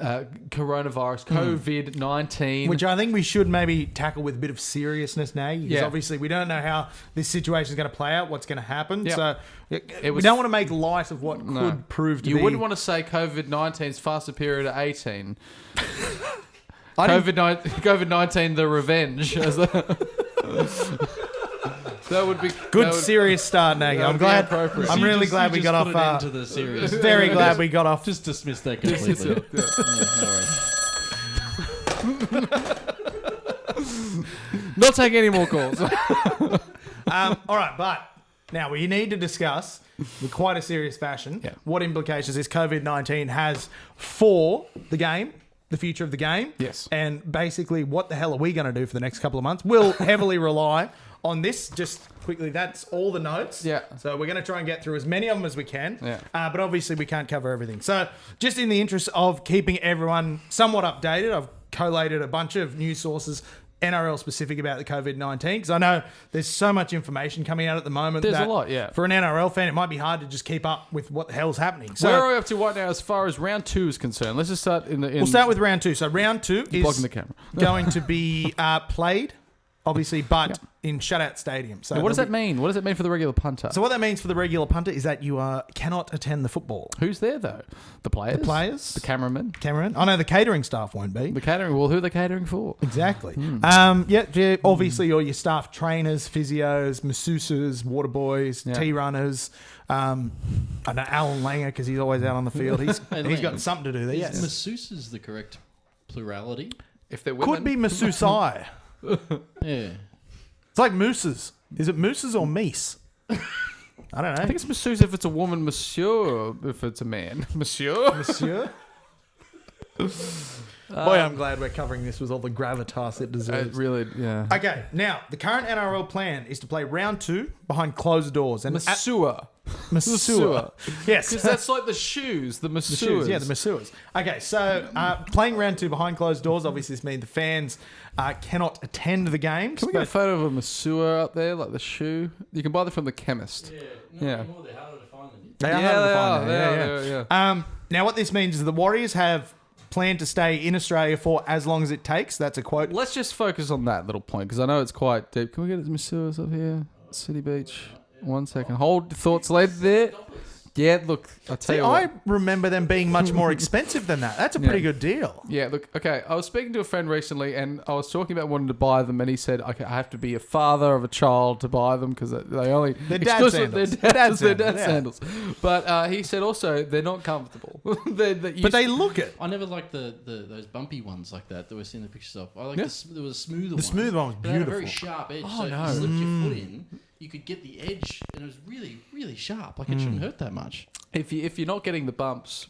Speaker 3: coronavirus, COVID-19,
Speaker 2: Which I think we should maybe tackle with a bit of seriousness now, because
Speaker 3: Yeah.
Speaker 2: obviously we don't know how this situation is going to play out, what's going to happen.
Speaker 3: Yep.
Speaker 2: So we
Speaker 3: was-
Speaker 2: don't want to make light of what could prove to
Speaker 3: you
Speaker 2: be.
Speaker 3: wouldn't want to say COVID-19's far superior to 18.
Speaker 2: I didn't-
Speaker 3: COVID-19, the revenge. That would be
Speaker 2: Good,
Speaker 3: that would-
Speaker 2: serious start, Nagy.
Speaker 3: that
Speaker 2: I'm
Speaker 3: would be
Speaker 2: glad.
Speaker 3: appropriate.
Speaker 2: I'm
Speaker 4: You
Speaker 2: really
Speaker 4: just-
Speaker 2: glad
Speaker 4: you
Speaker 2: we
Speaker 4: just
Speaker 2: got
Speaker 4: put
Speaker 2: off.
Speaker 4: an end to the series.
Speaker 2: Very glad we got off.
Speaker 4: Just dismiss that completely. No worries.
Speaker 3: Not taking any more calls.
Speaker 2: All right, but now we need to discuss, with quite a serious fashion,
Speaker 3: Yeah.
Speaker 2: what implications this COVID-19 has for the game, the future of the game.
Speaker 3: Yes.
Speaker 2: And basically, what the hell are we going to do for the next couple of months? We'll heavily rely on this. Just quickly, that's all the notes.
Speaker 3: Yeah.
Speaker 2: So we're going to try and get through as many of them as we can.
Speaker 3: Yeah.
Speaker 2: But obviously, we can't cover everything. So just in the interest of keeping everyone somewhat updated, I've collated a bunch of news sources, NRL specific, about the COVID-19, because I know there's so much information coming out at the moment.
Speaker 3: There's
Speaker 2: that
Speaker 3: a lot, yeah.
Speaker 2: For an NRL fan, it might be hard to just keep up with what the hell's happening. So
Speaker 3: Where are we up to right now as far as round 2 is concerned? Let's just start in the.
Speaker 2: we'll start with round 2. So round 2
Speaker 3: blocking
Speaker 2: is
Speaker 3: the camera.
Speaker 2: going to be played, obviously, but in shutout stadiums. So
Speaker 3: Now, what does
Speaker 2: there'll
Speaker 3: that mean? What does it mean for the regular punter?
Speaker 2: So what that means for the regular punter is that you cannot attend the football.
Speaker 3: Who's there though? The players.
Speaker 2: The players?
Speaker 3: The cameramen.
Speaker 2: Cameron, I know the catering staff won't be.
Speaker 3: The catering. Well, who are they catering for?
Speaker 2: Exactly. Obviously, all your staff, trainers, physios, masseuses, water boys,
Speaker 3: Yeah.
Speaker 2: tea runners. I know Alan Langer, because he's always out on the field. He's got something to do there. Yes.
Speaker 4: Masseuse is the correct plurality.
Speaker 3: If they're women.
Speaker 2: Could be masseusai.
Speaker 4: Yeah.
Speaker 2: It's like mooses. Is it mooses or meese? I don't know.
Speaker 3: I think it's masseuse if it's a woman, monsieur if it's a man. Monsieur?
Speaker 2: Monsieur. Boy, I'm glad we're covering this with all the gravitas it deserves.
Speaker 3: Really, yeah.
Speaker 2: Okay, now the current NRL plan is to play round 2 behind closed doors and
Speaker 3: Masseur.
Speaker 2: masseur. Yes,
Speaker 3: Because that's like the shoes, the masseurs.
Speaker 2: yeah, the masseurs. Okay, so playing round 2 behind closed doors. Obviously, this means the fans cannot attend the games.
Speaker 3: Can we get a photo of a masseur up there, like the shoe? You can buy them from the chemist. Yeah.
Speaker 4: They're harder to find than you
Speaker 2: They are hard to find now. Yeah. Now, what this means is the Warriors have planned to stay in Australia for as long as it takes. That's a quote.
Speaker 3: Let's just focus on that little point because I know it's quite deep. Can we get Masuas up here? City Beach. 1 second. Hold your thoughts later there. Yeah, look, I'll tell you what.
Speaker 2: I remember them being much more expensive than that. That's a pretty good deal.
Speaker 3: Yeah, look, okay, I was speaking to a friend recently and I was talking about wanting to buy them and he said, okay, I have to be a father of a child to buy them because they only...
Speaker 2: They're dad sandals.
Speaker 3: They're dad sandals. But he said also they're not comfortable.
Speaker 2: But they look it.
Speaker 4: I never liked those bumpy ones like that we're seeing the pictures of. I like there was a smoother one.
Speaker 2: The smooth one was
Speaker 4: But it had a
Speaker 2: beautiful.
Speaker 4: very sharp edge.
Speaker 3: Oh,
Speaker 4: so
Speaker 3: no.
Speaker 4: if you slipped your foot in, you could get the edge and it was really, really sharp. Like it shouldn't hurt that much.
Speaker 3: If you're not getting the bumps,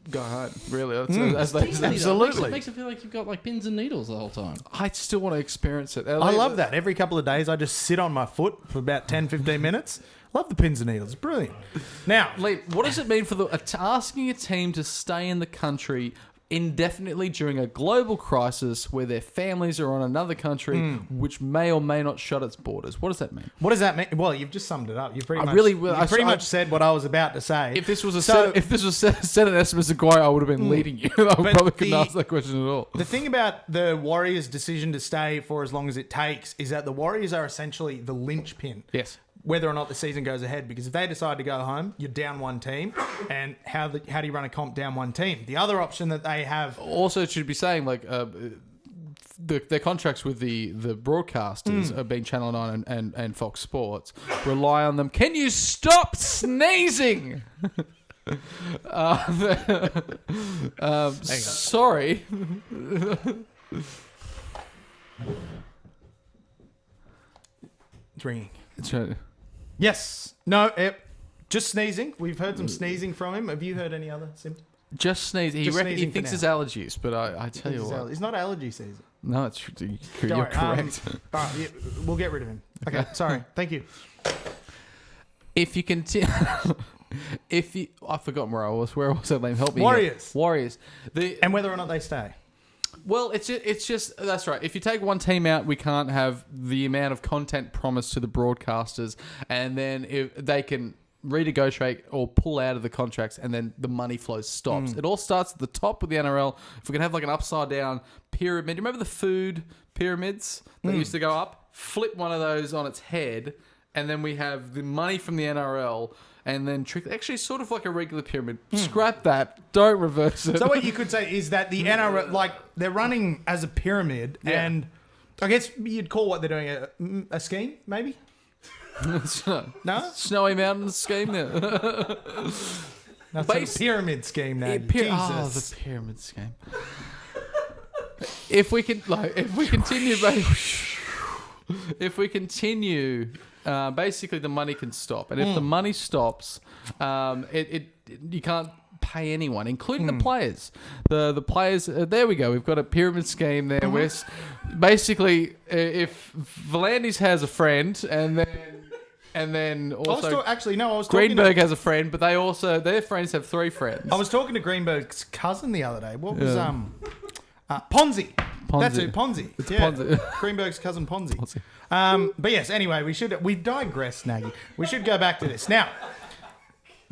Speaker 3: go home. Really, as they say.
Speaker 2: Absolutely.
Speaker 4: It makes it feel like you've got like pins and needles the whole time.
Speaker 3: I still want to experience it.
Speaker 2: I love that. Every couple of days, I just sit on my foot for about 10, 15 minutes. Love the pins and needles. It's brilliant. Now,
Speaker 3: Lee, what does it mean for asking a team to stay in the country indefinitely during a global crisis where their families are on another country which may or may not shut its borders? What does that mean?
Speaker 2: what does that mean? Well, you've just summed it up. You pretty
Speaker 3: I-
Speaker 2: much said what I was about to say.
Speaker 3: If this was
Speaker 2: So-
Speaker 3: Senate estimates inquiry, I would have been leading you. I probably couldn't ask that question at all.
Speaker 2: The thing about the Warriors' decision to stay for as long as it takes is that the Warriors are essentially the linchpin.
Speaker 3: Yes.
Speaker 2: Whether or not the season goes ahead, because if they decide to go home, you're down one team, and how do you run a comp down one team? The other option that they have,
Speaker 3: Also, it should be saying like their contracts with the broadcasters are being Channel 9 and Fox Sports rely on them. Can you stop sneezing? Sorry.
Speaker 2: it's ringing.
Speaker 3: It's
Speaker 2: Yes, no, just sneezing. We've heard some sneezing from him. Have you heard any other symptoms?
Speaker 3: just sneezing.
Speaker 2: Just
Speaker 3: He
Speaker 2: sneezing for
Speaker 3: thinks
Speaker 2: now.
Speaker 3: it's allergies, but I tell you what.
Speaker 2: It's not allergy season.
Speaker 3: No, it's you're
Speaker 2: Don't worry,
Speaker 3: correct.
Speaker 2: all right, yeah, we'll get rid of him. Okay, sorry. Thank you.
Speaker 3: If you continue, I've forgotten where I was. Where was I? Liam? Help me.
Speaker 2: Warriors.
Speaker 3: Here. Warriors.
Speaker 2: And whether or not they stay.
Speaker 3: Well, it's just that's right. If you take one team out, we can't have the amount of content promised to the broadcasters, and then if they can renegotiate or pull out of the contracts, and then the money flow stops. It all starts at the top with the NRL. If we can have like an upside down pyramid, you remember the food pyramids that used to go up? Flip one of those on its head, and then we have the money from the NRL. And then actually sort of like a regular pyramid. Scrap that. Don't reverse it.
Speaker 2: So what you could say is that the NRL, like, they're running as a pyramid, and I guess you'd call what they're doing a scheme, maybe? No?
Speaker 3: Snowy Mountains scheme there.
Speaker 2: No, it's a pyramid scheme now. Jesus.
Speaker 3: The pyramid scheme. If we continue, basically the money can stop, and if the money stops, you can't pay anyone, including the players. The players. There we go. We've got a pyramid scheme there. Where basically, if Volandis has a friend, and then also
Speaker 2: I was
Speaker 3: Greenberg has a friend, but their friends have 3 friends.
Speaker 2: I was talking to Greenberg's cousin the other day. What was Ponzi? That's it, Ponzi.
Speaker 3: It's Ponzi.
Speaker 2: Greenberg's cousin Ponzi. But yes, anyway, we've digressed, Nagy. We should go back to this. Now,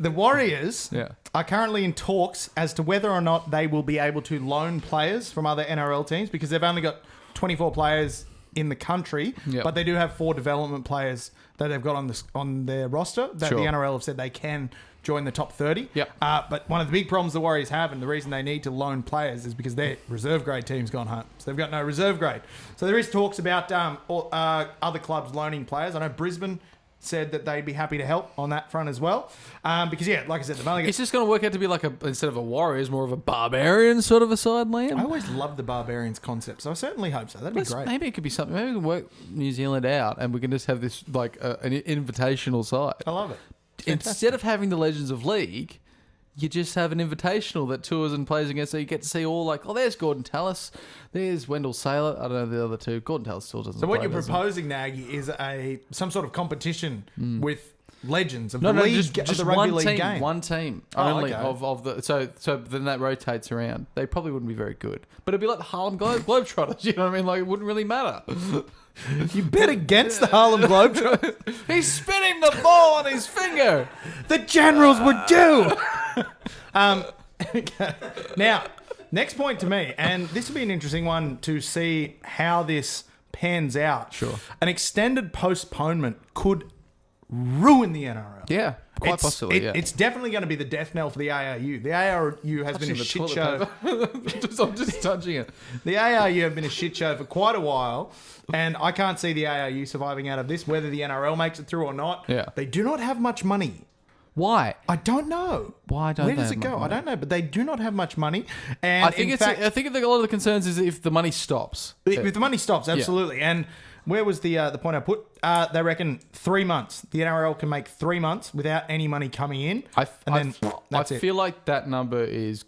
Speaker 2: the Warriors are currently in talks as to whether or not they will be able to loan players from other NRL teams, because they've only got 24 players in the country, but they do have 4 development players that they've got on their roster that the NRL have said they can join the top 30. But one of the big problems the Warriors have, and the reason they need to loan players, is because their reserve grade team's gone home. So they've got no reserve grade. So there is talks about other clubs loaning players. I know Brisbane said that they'd be happy to help on that front as well. Because, like I said, the
Speaker 3: It's just going to work out to be like instead of a Warriors, more of a Barbarian sort of a side, Liam.
Speaker 2: I always loved the Barbarians concept, so I certainly hope so. That'd be great.
Speaker 3: Maybe it could be something. Maybe we can work New Zealand out, and we can just have this like an invitational side.
Speaker 2: I love it.
Speaker 3: Instead of having the Legends of League, you just have an invitational that tours and plays against. So you get to see all there's Gordon Tallis, there's Wendell Saylor. I don't know the other 2. Gordon Tallis still doesn't.
Speaker 2: So what
Speaker 3: play,
Speaker 2: you're proposing, Nagy, is some sort of competition with legends of the league,
Speaker 3: just
Speaker 2: of the rugby
Speaker 3: one
Speaker 2: league
Speaker 3: team,
Speaker 2: game.
Speaker 3: one team
Speaker 2: Okay.
Speaker 3: of the. So then that rotates around. They probably wouldn't be very good, but it'd be like the Harlem Globetrotters. You know what I mean? Like it wouldn't really matter.
Speaker 2: You bet against the Harlem Globetrotters.
Speaker 3: He's spinning the ball on his finger.
Speaker 2: The Generals were due. Now, next point to me, and this will be an interesting one to see how this pans out.
Speaker 3: Sure.
Speaker 2: An extended postponement could ruin the NRL.
Speaker 3: Yeah, quite possibly. Yeah.
Speaker 2: It's definitely going to be the death knell for the ARU. The ARU has been a shit show.
Speaker 3: I'm just touching it.
Speaker 2: The ARU have been a shit show for quite a while, and I can't see the ARU surviving out of this, whether the NRL makes it through or not.
Speaker 3: Yeah.
Speaker 2: They do not have much money.
Speaker 3: Why?
Speaker 2: I don't know.
Speaker 3: Why don't
Speaker 2: Where
Speaker 3: they
Speaker 2: does
Speaker 3: have
Speaker 2: it go?
Speaker 3: much
Speaker 2: I
Speaker 3: money?
Speaker 2: don't know, but they do not have much money. And
Speaker 3: I think
Speaker 2: in fact,
Speaker 3: I think a lot of the concerns is if the money stops.
Speaker 2: if the money stops, absolutely. And where was the point I put? They reckon 3 months. The NRL can make 3 months without any money coming in,
Speaker 3: I
Speaker 2: that's it.
Speaker 3: feel like that number is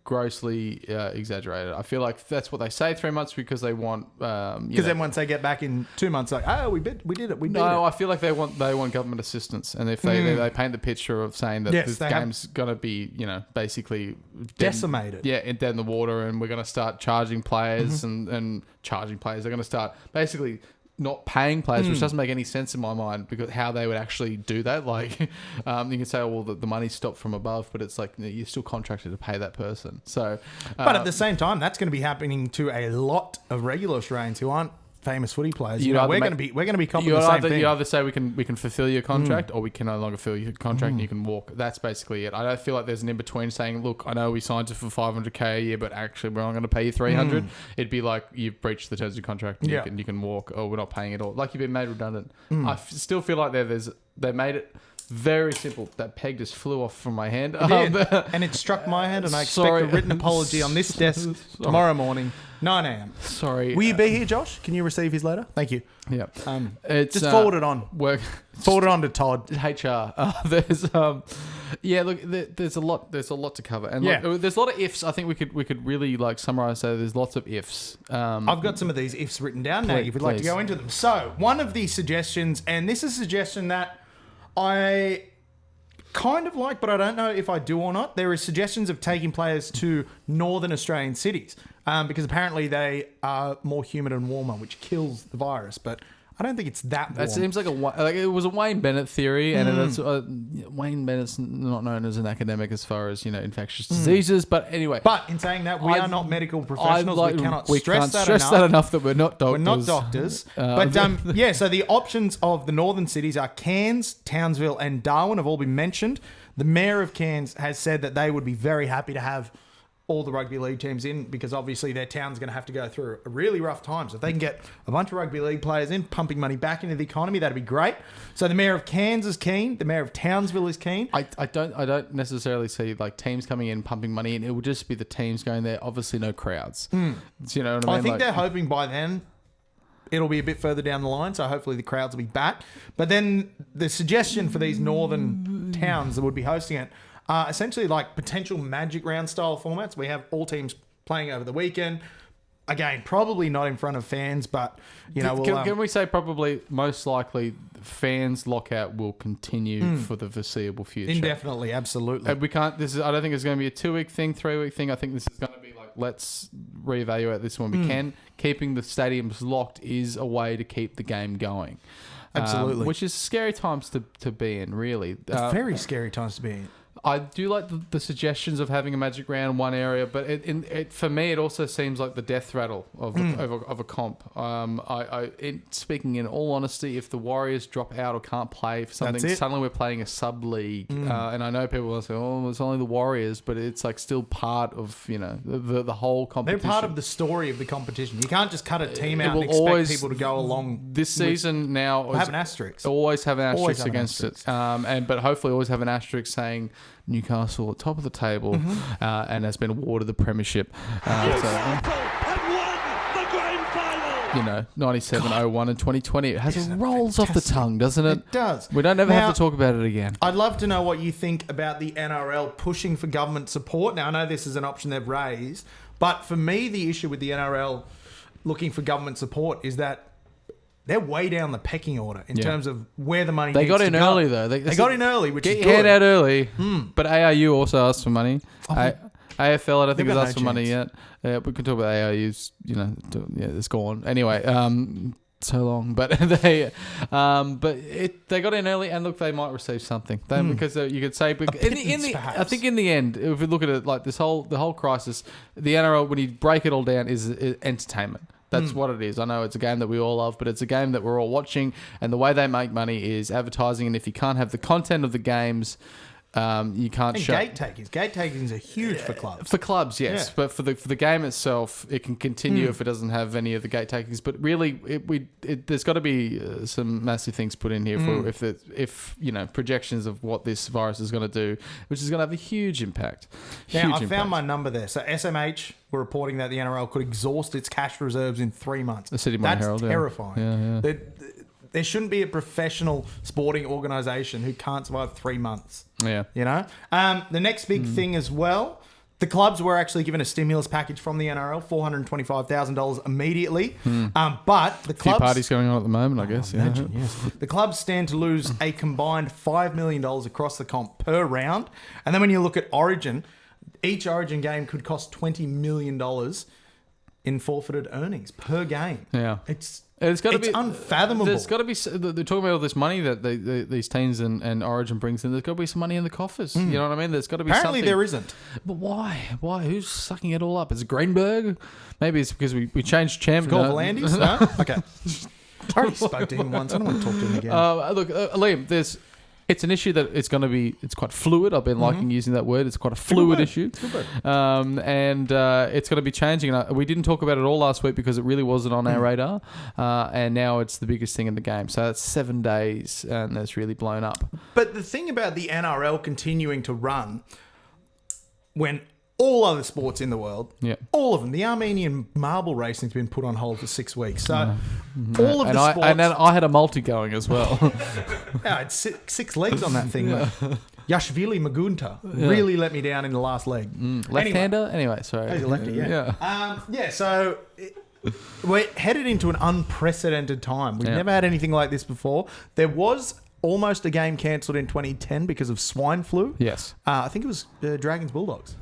Speaker 3: grossly exaggerated. I feel like that's what they say 3 months because they want
Speaker 2: Because then once they get back in 2 months, like, oh, we did it, we beat
Speaker 3: no,
Speaker 2: it.
Speaker 3: I feel like they want government assistance, and if they paint the picture of saying that
Speaker 2: Yes,
Speaker 3: this
Speaker 2: they have.
Speaker 3: game's gonna be basically
Speaker 2: Decimated.
Speaker 3: dead in the water, and we're gonna start charging players and charging players. They're gonna start basically not paying players, which doesn't make any sense in my mind because how they would actually do that. Like, you can say, oh, well, the money stopped from above, but it's like you're still contracted to pay that person. So,
Speaker 2: But at the same time, that's going to be happening to a lot of regular Australians who aren't famous footy players.
Speaker 3: You'd
Speaker 2: You know,
Speaker 3: either
Speaker 2: we're
Speaker 3: make-
Speaker 2: going to be copping the same thing.
Speaker 3: you either say we can fulfill your contract, or we can no longer fulfill your contract and you can walk. That's basically it. I don't feel like there's an in between saying, look, I know we signed you for $500K a year, but actually we're not going to pay you $300. It'd be like you've breached the terms of your contract and
Speaker 2: Yeah.
Speaker 3: you can walk, or we're not paying it all. Like you've been made redundant. I still feel like they made it very simple. That peg just flew off from my hand.
Speaker 2: And it struck my hand, and I expect
Speaker 3: Sorry.
Speaker 2: a written apology on this desk tomorrow morning, 9 a.m.
Speaker 3: Sorry.
Speaker 2: Will you be here, Josh? Can you receive his letter? Thank you.
Speaker 3: Yeah.
Speaker 2: Just forward it on.
Speaker 3: Work.
Speaker 2: Forward it on to Todd.
Speaker 3: HR. There's look, there's a lot to cover, and
Speaker 2: Yeah.
Speaker 3: look, there's a lot of ifs. I think we could really like summarize. So there's lots of ifs.
Speaker 2: I've got some of these ifs written down now. If you'd like to
Speaker 3: please.
Speaker 2: go into them. So one of the suggestions, and this is a suggestion that I kind of like, but I don't know if I do or not. There are suggestions of taking players to northern Australian cities because apparently they are more humid and warmer, which kills the virus. But I don't think it's that warm.
Speaker 3: That seems like it was a Wayne Bennett theory, and it's, Wayne Bennett's not known as an academic as far as infectious diseases. But anyway,
Speaker 2: But in saying that, we are not medical professionals. We cannot stress that
Speaker 3: stress
Speaker 2: enough.
Speaker 3: that enough that we're not doctors.
Speaker 2: We're not doctors. But so the options of the northern cities are Cairns, Townsville, and Darwin have all been mentioned. The mayor of Cairns has said that they would be very happy to have all the rugby league teams in because obviously their town's going to have to go through a really rough time. So if they can get a bunch of rugby league players in, pumping money back into the economy, that'd be great. So the mayor of Cairns is keen. The mayor of Townsville is keen.
Speaker 3: I don't necessarily see like teams coming in pumping money in. It would just be the teams going there. Obviously, no crowds. Do you know what I mean?
Speaker 2: I think they're hoping by then it'll be a bit further down the line, so hopefully the crowds will be back. But then the suggestion for these northern towns that would be hosting it are essentially like potential Magic Round style formats. We have all teams playing over the weekend. Again, probably not in front of fans, but
Speaker 3: Can we say probably most likely fans lockout will continue for the foreseeable future?
Speaker 2: indefinitely, absolutely.
Speaker 3: And we can't. I don't think it's going to be a 2-week thing, 3-week thing. I think this is going to be like let's reevaluate this when we can. Keeping the stadiums locked is a way to keep the game going.
Speaker 2: Absolutely.
Speaker 3: Which is scary times to be in, really.
Speaker 2: Very scary times to be in.
Speaker 3: I do like the suggestions of having a Magic Round in one area, but it for me it also seems like the death rattle of a comp. Speaking in all honesty, if the Warriors drop out or can't play for something,
Speaker 2: That's it.
Speaker 3: suddenly we're playing a sub league, and I know people will say, "Oh, it's only the Warriors," but it's like still part of the whole competition.
Speaker 2: They're part of the story of the competition. You can't just cut a team out
Speaker 3: will
Speaker 2: and expect
Speaker 3: always-
Speaker 2: people to go along.
Speaker 3: This season now
Speaker 2: Have an asterisk.
Speaker 3: Always have an
Speaker 2: Always
Speaker 3: asterisk
Speaker 2: have an
Speaker 3: against
Speaker 2: asterisk.
Speaker 3: it, but hopefully always have an asterisk saying Newcastle at top of the table and has been awarded the premiership.
Speaker 5: Liverpool have won the grand final.
Speaker 3: 97, 01 and 2020. It rolls off the tongue, doesn't it?
Speaker 2: It does.
Speaker 3: We don't ever
Speaker 2: Now-
Speaker 3: have to talk about it again.
Speaker 2: I'd love to know what you think about the NRL pushing for government support. Now, I know this is an option they've raised, but for me, the issue with the NRL looking for government support is that they're way down the pecking order in terms of where the money
Speaker 3: They
Speaker 2: needs
Speaker 3: got
Speaker 2: to
Speaker 3: in
Speaker 2: go.
Speaker 3: early, though.
Speaker 2: They got in early, which
Speaker 3: Get
Speaker 2: is
Speaker 3: your hand
Speaker 2: good.
Speaker 3: out early. But ARU also asked for money. AFL, I don't think
Speaker 2: They've
Speaker 3: has
Speaker 2: got
Speaker 3: asked
Speaker 2: no
Speaker 3: for money
Speaker 2: chance.
Speaker 3: yet. We can talk about ARU's, it's gone. Anyway, so long, but they got in early, and look, they might receive something because you could say I think in the end, if we look at it like the whole crisis, the NRL, when you break it all down, is entertainment. That's what it is. I know it's a game that we all love, but it's a game that we're all watching, and the way they make money is advertising. And if you can't have the content of the games, you can't show.
Speaker 2: Gate takings are huge for clubs.
Speaker 3: For clubs, yes,
Speaker 2: Yeah.
Speaker 3: but for the game itself, it can continue if it doesn't have any of the gate takings. But really, there's got to be some massive things put in here for if projections of what this virus is going to do, which is going to have a huge impact.
Speaker 2: Now, I found my number there. So SMH were reporting that the NRL could exhaust its cash reserves in 3 months.
Speaker 3: The Sydney Morning
Speaker 2: That's
Speaker 3: Herald,
Speaker 2: terrifying.
Speaker 3: Yeah.
Speaker 2: There shouldn't be a professional sporting organisation who can't survive 3 months.
Speaker 3: Yeah.
Speaker 2: You know? The next big thing as well, the clubs were actually given a stimulus package from the NRL, $425,000 immediately. But the
Speaker 3: A few
Speaker 2: clubs...
Speaker 3: parties going on at the moment, I guess. Yeah.
Speaker 2: Imagine, yes. The clubs stand to lose a combined $5 million across the comp per round. And then when you look at Origin, each Origin game could cost $20 million in forfeited earnings per game.
Speaker 3: Yeah.
Speaker 2: It's unfathomable.
Speaker 3: There's got to be. They're talking about all this money that these teams and Origin brings in. There's got to be some money in the coffers. You know what I mean? There's got to be
Speaker 2: Apparently
Speaker 3: something.
Speaker 2: there isn't.
Speaker 3: But why? Why? Who's sucking it all up? Is it Greenberg? Maybe it's because we changed chairman.
Speaker 2: Call Volandis? No? Okay. I already spoke to him once. I don't want to talk to him again.
Speaker 3: Look, Liam, it's an issue that it's quite fluid. I've been liking using that word. It's quite a fluid issue. And it's going to be changing. And we didn't talk about it all last week because it really wasn't on our radar. And now it's the biggest thing in the game. So that's 7 days and it's really blown up.
Speaker 2: But the thing about the NRL continuing to run when all other sports in the world, all of them, the Armenian marble racing's been put on hold for 6 weeks. So all of the sports...
Speaker 3: And then I had a multi going as well.
Speaker 2: I had six legs on that thing, mate. Yashvili Magunta really let me down in the last leg.
Speaker 3: Left-hander? Anyway, sorry.
Speaker 2: He's a lefty, so we're headed into an unprecedented time. We've never had anything like this before. There was almost a game cancelled in 2010 because of swine flu.
Speaker 3: Yes.
Speaker 2: I think it was Dragons Bulldogs.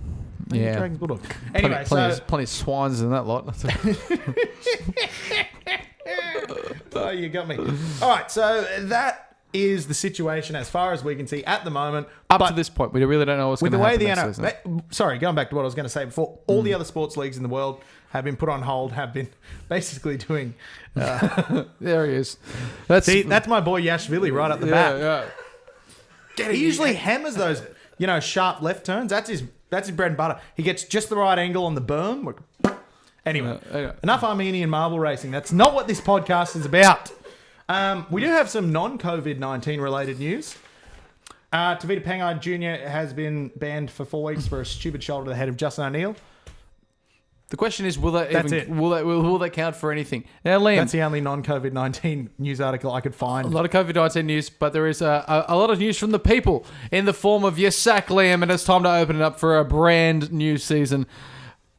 Speaker 2: Dragons Bulldogs.
Speaker 3: Anyway, plenty of swines in that lot.
Speaker 2: Oh, you got me. All right, so that is the situation as far as we can see at the moment.
Speaker 3: Up to this point, we really don't know what's going to happen next season.
Speaker 2: Sorry, going back to what I was going to say before, all the other sports leagues in the world have been put on hold, have been basically doing...
Speaker 3: there he is.
Speaker 2: That's my boy Yashvili right up the bat.
Speaker 3: Yeah.
Speaker 2: He usually hammers those, sharp left turns. That's his bread and butter. He gets just the right angle on the berm. Anyway, enough Armenian marble racing. That's not what this podcast is about. We do have some non-COVID-19 related news. Tavita Pangai Jr. has been banned for 4 weeks for a stupid shoulder to the head of Justin O'Neill.
Speaker 3: The question is, will that count for anything? Now, Liam,
Speaker 2: that's the only non-COVID-19 news article I could find.
Speaker 3: A lot of COVID-19 news, but there is a lot of news from the people in the form of your sack, Liam, and it's time to open it up for a brand new season.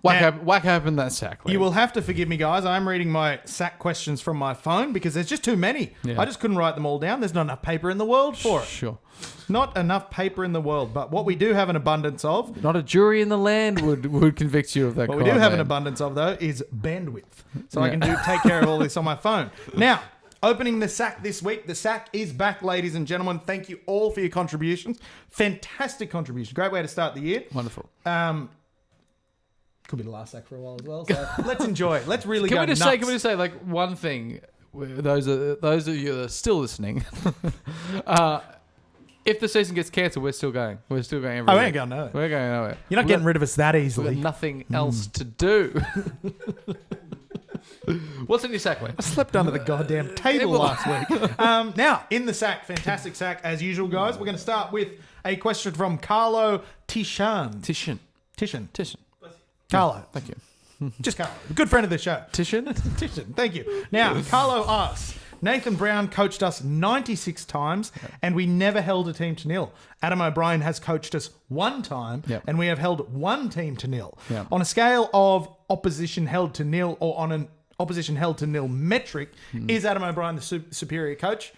Speaker 3: Whack open that sack, Liam.
Speaker 2: You will have to forgive me, guys. I'm reading my sack questions from my phone because there's just too many. Yeah. I just couldn't write them all down. There's not enough paper in the world for it.
Speaker 3: Sure.
Speaker 2: Not enough paper in the world. But what we do have an abundance of...
Speaker 3: Not a jury in the land would convict you of that.
Speaker 2: What we do have an abundance of, though, is bandwidth. So I can take care of all this on my phone. Now, opening the sack this week. The sack is back, ladies and gentlemen. Thank you all for your contributions. Fantastic contributions. Great way to start the year.
Speaker 3: Wonderful.
Speaker 2: Could be the last sack for a while as well. So let's enjoy. Let's really go nuts.
Speaker 3: Can we just say like one thing? Those of you that are still listening. If the season gets cancelled, we're still going. We're still going every week.
Speaker 2: We ain't going nowhere.
Speaker 3: We're going nowhere.
Speaker 2: You're not getting rid of us that easily.
Speaker 3: We've got nothing else to do. What's in your sack, Lee?
Speaker 2: I slept under the goddamn table last week. Now, in the sack, fantastic sack as usual, guys. We're going to start with a question from Carlo Tishan. Tishan. Carlo.
Speaker 3: Thank you.
Speaker 2: Just Carlo. Good friend of the show.
Speaker 3: Tishan?
Speaker 2: Tishan. Thank you. Now, Carlo asks, Nathan Brown coached us 96 times and we never held a team to nil. Adam O'Brien has coached us 1 time and we have held 1 team to nil.
Speaker 3: Yep.
Speaker 2: On a scale of opposition held to nil or on an opposition held to nil metric, is Adam O'Brien the superior coach?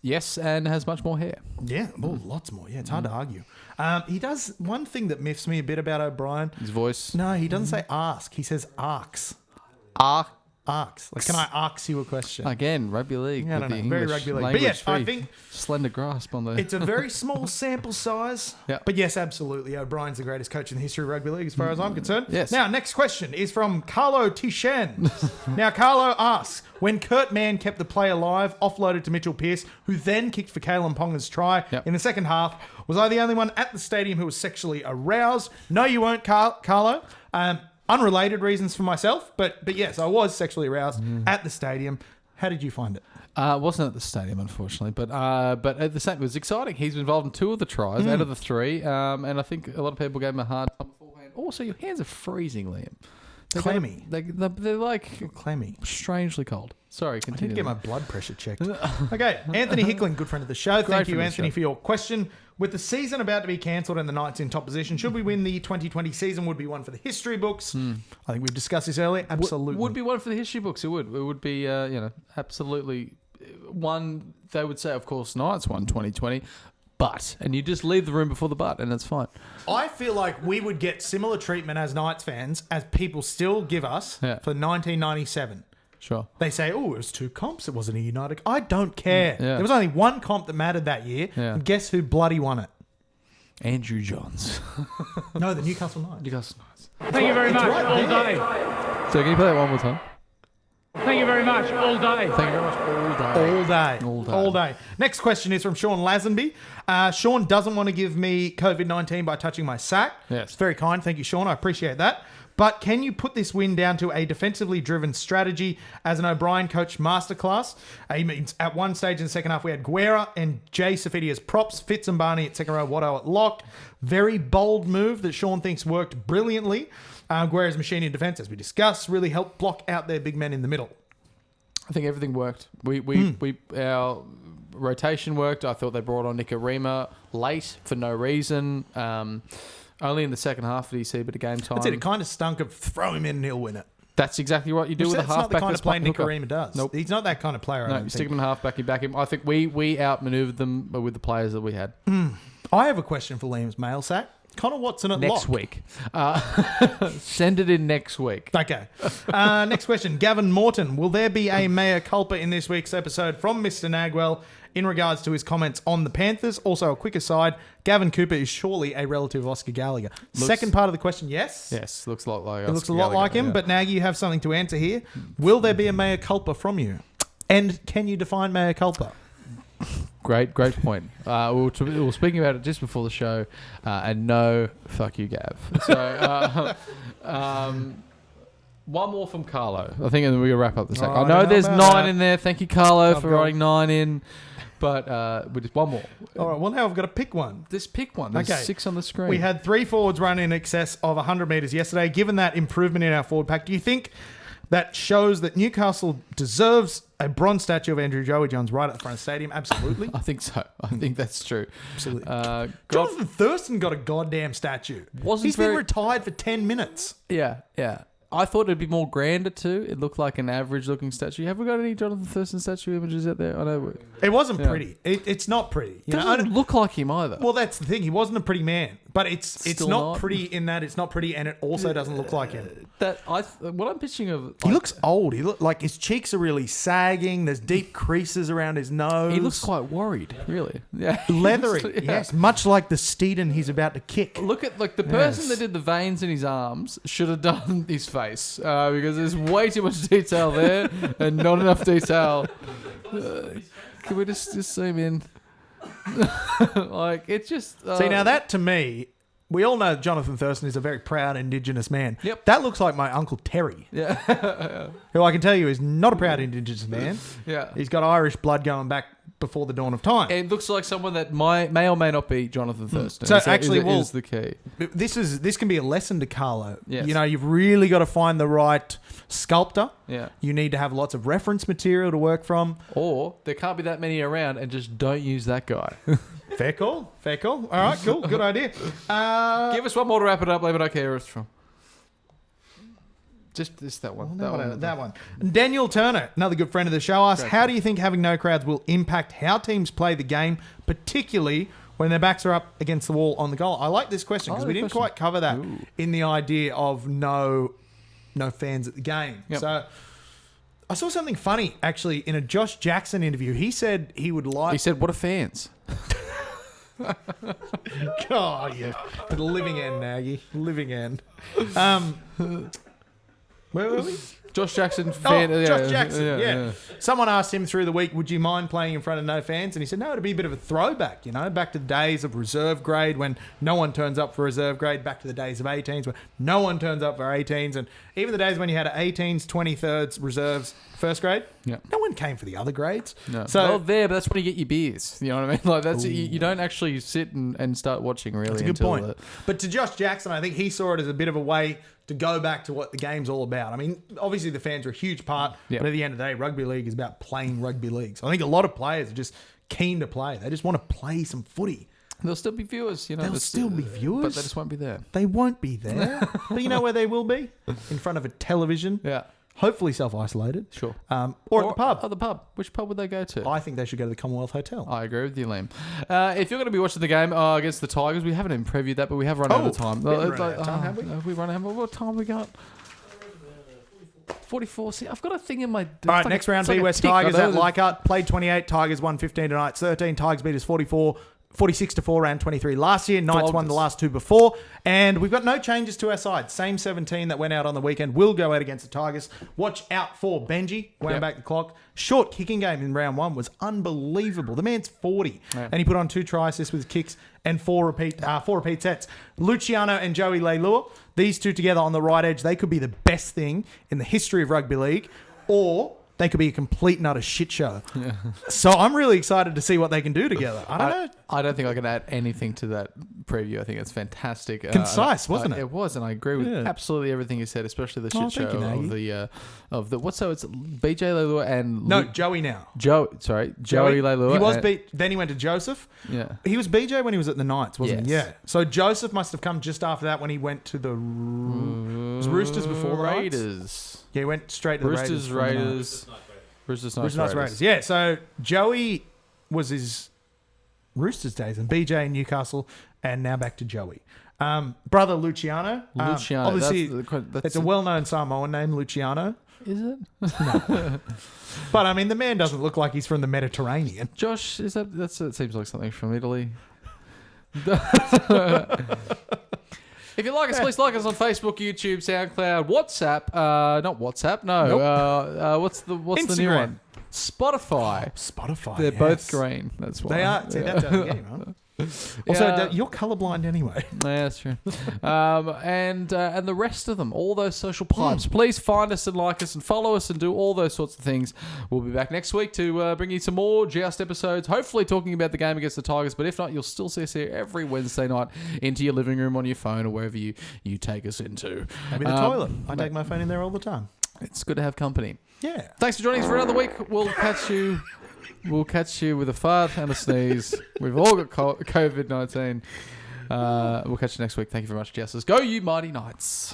Speaker 3: Yes, and has much more hair.
Speaker 2: Yeah, lots more. Yeah, it's hard to argue. He does one thing that miffs me a bit about O'Brien.
Speaker 3: His voice.
Speaker 2: No, he doesn't say ask. He says arcs.
Speaker 3: Arcs.
Speaker 2: Arcs. Like, can I ask you a question?
Speaker 3: Again, rugby league.
Speaker 2: Yeah, I
Speaker 3: with
Speaker 2: don't
Speaker 3: the
Speaker 2: know. Very
Speaker 3: English
Speaker 2: rugby league. But
Speaker 3: language
Speaker 2: yes, I
Speaker 3: very
Speaker 2: think
Speaker 3: slender grasp on the.
Speaker 2: it's a very small sample size.
Speaker 3: Yeah.
Speaker 2: But yes, absolutely. O'Brien's the greatest coach in the history of rugby league, as far as I'm concerned.
Speaker 3: Yes.
Speaker 2: Now, next question is from Carlo Tishen. Now, Carlo asks, when Kurt Mann kept the play alive, offloaded to Mitchell Pearce, who then kicked for Kalen Ponga's try in the second half, was I the only one at the stadium who was sexually aroused? No, you weren't, Carlo. Unrelated reasons for myself, but yes, I was sexually aroused at the stadium. How did you find it?
Speaker 3: Wasn't at the stadium, unfortunately, but at the same, it was exciting. He's involved in 2 of the tries out of the 3, and I think a lot of people gave him a hard time beforehand. Also, your hands are freezing, Liam.
Speaker 2: Clammy.
Speaker 3: They're like
Speaker 2: Clammy.
Speaker 3: strangely cold. Sorry,
Speaker 2: I
Speaker 3: continue.
Speaker 2: need to get my blood pressure checked. Okay, Anthony Hickling, good friend of the show. Thank you,
Speaker 3: friend of the
Speaker 2: Anthony,
Speaker 3: show.
Speaker 2: for your question. With the season about to be cancelled and the Knights in top position, should we win the 2020 season? Would be one for the history books. I think we've discussed this earlier. Absolutely.
Speaker 3: Would be one for the history books. It would. It would be, absolutely one. They would say, of course, Knights won 2020, but, and you just leave the room before the but, and it's fine.
Speaker 2: I feel like we would get similar treatment as Knights fans as people still give us for 1997.
Speaker 3: Sure.
Speaker 2: They say, oh, it was 2 comps. It wasn't a United. I don't care.
Speaker 3: Yeah.
Speaker 2: There was only 1 comp that mattered that year.
Speaker 3: Yeah.
Speaker 2: And guess who bloody won it?
Speaker 3: Andrew Johns.
Speaker 2: No, the Newcastle Knights.
Speaker 3: Newcastle Knights.
Speaker 6: Thank you very much.
Speaker 2: right
Speaker 6: All
Speaker 2: there.
Speaker 6: day.
Speaker 3: So can you play that one more time?
Speaker 6: Thank you very much. All day.
Speaker 3: Thank you very much.
Speaker 2: All day.
Speaker 3: All day.
Speaker 2: All day. Next question is from Sean Lazenby. Sean doesn't want to give me COVID-19 by touching my sack.
Speaker 3: Yes.
Speaker 2: It's very kind. Thank you, Sean. I appreciate that. But can you put this win down to a defensively driven strategy as an O'Brien coach masterclass? He means at one stage in the second half, we had Guerra and Jay Safidi as props, Fitz and Barney at second row, Watto at lock. Very bold move that Sean thinks worked brilliantly. Guerra's machine in defence, as we discussed, really helped block out their big men in the middle.
Speaker 3: I think everything worked. Our rotation worked. I thought they brought on Nicarima late for no reason. Only in the second half did he see a bit of game time.
Speaker 2: That's it. It kind of stunk of throw him in and he'll win it.
Speaker 3: That's exactly what you do with a
Speaker 2: That's
Speaker 3: halfback.
Speaker 2: not the kind
Speaker 3: that's
Speaker 2: of play
Speaker 3: playing hooker.
Speaker 2: Nicarima does.
Speaker 3: Nope.
Speaker 2: He's not that kind of player. I
Speaker 3: No,
Speaker 2: don't
Speaker 3: you stick
Speaker 2: think.
Speaker 3: him in halfback, you back him. I think we outmaneuvered them with the players that we had.
Speaker 2: I have a question for Liam's mail sack. Connor Watson at
Speaker 3: Next
Speaker 2: lock.
Speaker 3: week. Send it in next week.
Speaker 2: Okay. Next question. Gavin Morton. Will there be a mea culpa in this week's episode from Mr. Nagwell in regards to his comments on the Panthers? Also, a quick aside, Gavin Cooper is surely a relative of Oscar Gallagher. Second part of the question, yes.
Speaker 3: Yes, looks a lot like
Speaker 2: It looks a lot like him, but Nagy, you have something to answer here. Will there be a mea culpa from you? And can you define mea culpa?
Speaker 3: Great point. We were speaking about it just before the show, and no, fuck you, Gav. So, one more from Carlo, I think, and then we're gonna wrap up the second.
Speaker 2: Oh,
Speaker 3: I
Speaker 2: I
Speaker 3: know
Speaker 2: don't know
Speaker 3: there's
Speaker 2: about
Speaker 3: 9
Speaker 2: that.
Speaker 3: in there. Thank you, Carlo,
Speaker 2: I've
Speaker 3: for
Speaker 2: got-
Speaker 3: writing 9 in, but we just one more.
Speaker 2: All right, well, now I've got to pick one.
Speaker 3: Just pick one. There's
Speaker 2: Okay.
Speaker 3: 6 on the screen.
Speaker 2: We had 3 forwards run in excess of 100 metres yesterday. Given that improvement in our forward pack, do you think that shows that Newcastle deserves a bronze statue of Andrew Joey Johns right at the front of the stadium? Absolutely.
Speaker 3: I think so. I think that's true.
Speaker 2: Absolutely.
Speaker 3: Jonathan,
Speaker 2: Jonathan Thurston got a goddamn statue.
Speaker 3: Wasn't
Speaker 2: He's been
Speaker 3: very-
Speaker 2: retired for 10 minutes.
Speaker 3: yeah. I thought it'd be more grander too. It looked like an average-looking statue. Have we got any Jonathan Thurston statue images out there? I know.
Speaker 2: It wasn't pretty. It's not pretty. You know? I
Speaker 3: Doesn't
Speaker 2: don't-
Speaker 3: look like him either.
Speaker 2: well, that's the thing. He wasn't a pretty man. But it's
Speaker 3: Still
Speaker 2: not
Speaker 3: not.
Speaker 2: pretty in that it's not pretty, and it also doesn't look like him.
Speaker 3: What I'm picturing of
Speaker 2: He looks old. He look like his cheeks are really sagging. There's deep creases around his nose.
Speaker 3: he looks quite worried, really. Yeah,
Speaker 2: leathery.
Speaker 3: Yeah.
Speaker 2: Yes, much like the Steeden he's about to kick.
Speaker 3: Look at the person
Speaker 2: Yes.
Speaker 3: that did the veins in his arms should have done his face because there's way too much detail there and not enough detail. Can we just zoom in? Like it's just
Speaker 2: See, now that to me, we all know Jonathan Thurston is a very proud Indigenous man.
Speaker 3: Yep.
Speaker 2: That looks like my Uncle Terry,
Speaker 3: yeah
Speaker 2: who I can tell you is not a proud Indigenous man.
Speaker 3: yeah.
Speaker 2: He's got Irish blood going back before the dawn of time.
Speaker 3: It looks like someone that may or may not be Jonathan Thurston.
Speaker 2: So
Speaker 3: Is that-
Speaker 2: actually,
Speaker 3: is
Speaker 2: well-
Speaker 3: the key.
Speaker 2: This can be a lesson to Carlo.
Speaker 3: Yes.
Speaker 2: You know, you've really got to find the right sculptor.
Speaker 3: Yeah.
Speaker 2: You need to have lots of reference material to work from.
Speaker 3: Or there can't be that many around, and just don't use that guy.
Speaker 2: Fair call. Fair call. All right, cool. Good idea.
Speaker 3: Give us one more to wrap it up. Let me know where it's from. Just that one.
Speaker 2: That one. Daniel Turner, another good friend of the show, asks, how do you think having no crowds will impact how teams play the game, particularly when their backs are up against the wall on the goal? I like this question because we
Speaker 3: good
Speaker 2: didn't
Speaker 3: question.
Speaker 2: quite cover that in the idea of no fans at the game.
Speaker 3: Yep.
Speaker 2: So I saw something funny actually in a Josh Jackson interview. He said he would like.
Speaker 3: He said, "What are fans?"
Speaker 2: Oh, yeah. The living end, Nagy. Living end. Where were we?
Speaker 3: Josh Jackson fan.
Speaker 2: Josh Jackson, yeah. Someone asked him through the week, would you mind playing in front of no fans? And he said, no, it'd be a bit of a throwback, back to the days of reserve grade when no one turns up for reserve grade, back to the days of 18s when no one turns up for 18s, and even the days when you had 18s, 23rds, reserves, first grade, no one came for the other grades.
Speaker 3: No.
Speaker 2: So,
Speaker 3: well, but that's when you get your beers. You know what I mean? Like that's you don't actually sit and start watching really.
Speaker 2: That's a good point. But to Josh Jackson, I think he saw it as a bit of a way to go back to what the game's all about. I mean, obviously the fans are a huge part, but at the end of the day, rugby league is about playing rugby league. So I think a lot of players are just keen to play. They just want to play some footy.
Speaker 3: There'll still be viewers,
Speaker 2: There'll still be viewers.
Speaker 3: But they just won't be there.
Speaker 2: They won't be there. But you know where they will be? In front of a television.
Speaker 3: Yeah.
Speaker 2: Hopefully self-isolated.
Speaker 3: Sure.
Speaker 2: Or at the pub.
Speaker 3: At the pub. Which pub would they go to?
Speaker 2: I think they should go to the Commonwealth Hotel.
Speaker 3: I agree with you, Liam. If you're going to be watching the game against the Tigers, we haven't even previewed that, but we have run out of time.
Speaker 2: We haven't run out of time, have we?
Speaker 3: Have we run out of what time have we got? 44. See, I've got a thing in my...
Speaker 2: All right, next round, B West Tigers at Leichhardt. Played 28. Tigers won 15 tonight. 13. Tigers beat us 46-4, round 23 last year. Knights won the last two before. And we've got no changes to our side. Same 17 that went out on the weekend will go out against the Tigers. Watch out for Benji. Wound back the clock. Short kicking game in round one was unbelievable. The man's 40. And he put on 2 try assists with kicks and 4 repeat sets. Luciano and Joey Leilua, these two together on the right edge, they could be the best thing in the history of rugby league. Or they could be a complete and utter shit show. Yeah. So I'm really excited to see what they can do together. I don't know.
Speaker 3: I don't think I can add anything to that preview. I think it's fantastic.
Speaker 2: Concise, wasn't it?
Speaker 3: It was, and I agree with absolutely everything you said, especially the shit show of the what's so it's BJ Leilua and
Speaker 2: Joey now.
Speaker 3: Joey Leilua.
Speaker 2: He was then he went to Joseph.
Speaker 3: Yeah.
Speaker 2: He was BJ when he was at the Knights, wasn't he?
Speaker 3: Yes.
Speaker 2: Yeah. So Joseph must have come just after that when he went to the was Roosters before the Knights?
Speaker 3: Raiders.
Speaker 2: Yeah, he went straight to the
Speaker 3: Roosters.
Speaker 2: Roosters, Raiders. Yeah, so Joey was his Roosters days and BJ in Newcastle and now back to Joey. Brother Luciano. Obviously, it's a well-known Samoan name, Luciano.
Speaker 3: Is it?
Speaker 2: No. But, I mean, the man doesn't look like he's from the Mediterranean.
Speaker 3: Josh, it seems like something from Italy. If you like us, please like us on Facebook, YouTube, SoundCloud, WhatsApp. Not WhatsApp, no.
Speaker 2: Nope.
Speaker 3: What's the
Speaker 2: Instagram.
Speaker 3: new one? Spotify.
Speaker 2: Spotify.
Speaker 3: They're both green. That's why.
Speaker 2: They are. See, that's out of the game, right? Also, you're colourblind anyway.
Speaker 3: Yeah, that's true. And the rest of them, all those social pipes. Please find us and like us and follow us and do all those sorts of things. We'll be back next week to bring you some more Joust episodes, hopefully talking about the game against the Tigers. But if not, you'll still see us here every Wednesday night into your living room, on your phone, or wherever you take us into.
Speaker 2: Maybe the toilet. I take my phone in there all the time.
Speaker 3: It's good to have company.
Speaker 2: Yeah.
Speaker 3: Thanks for joining us for another week. We'll catch you with a fart and a sneeze. We've all got COVID-19. We'll catch you next week. Thank you very much, Justice. Go you mighty Knights.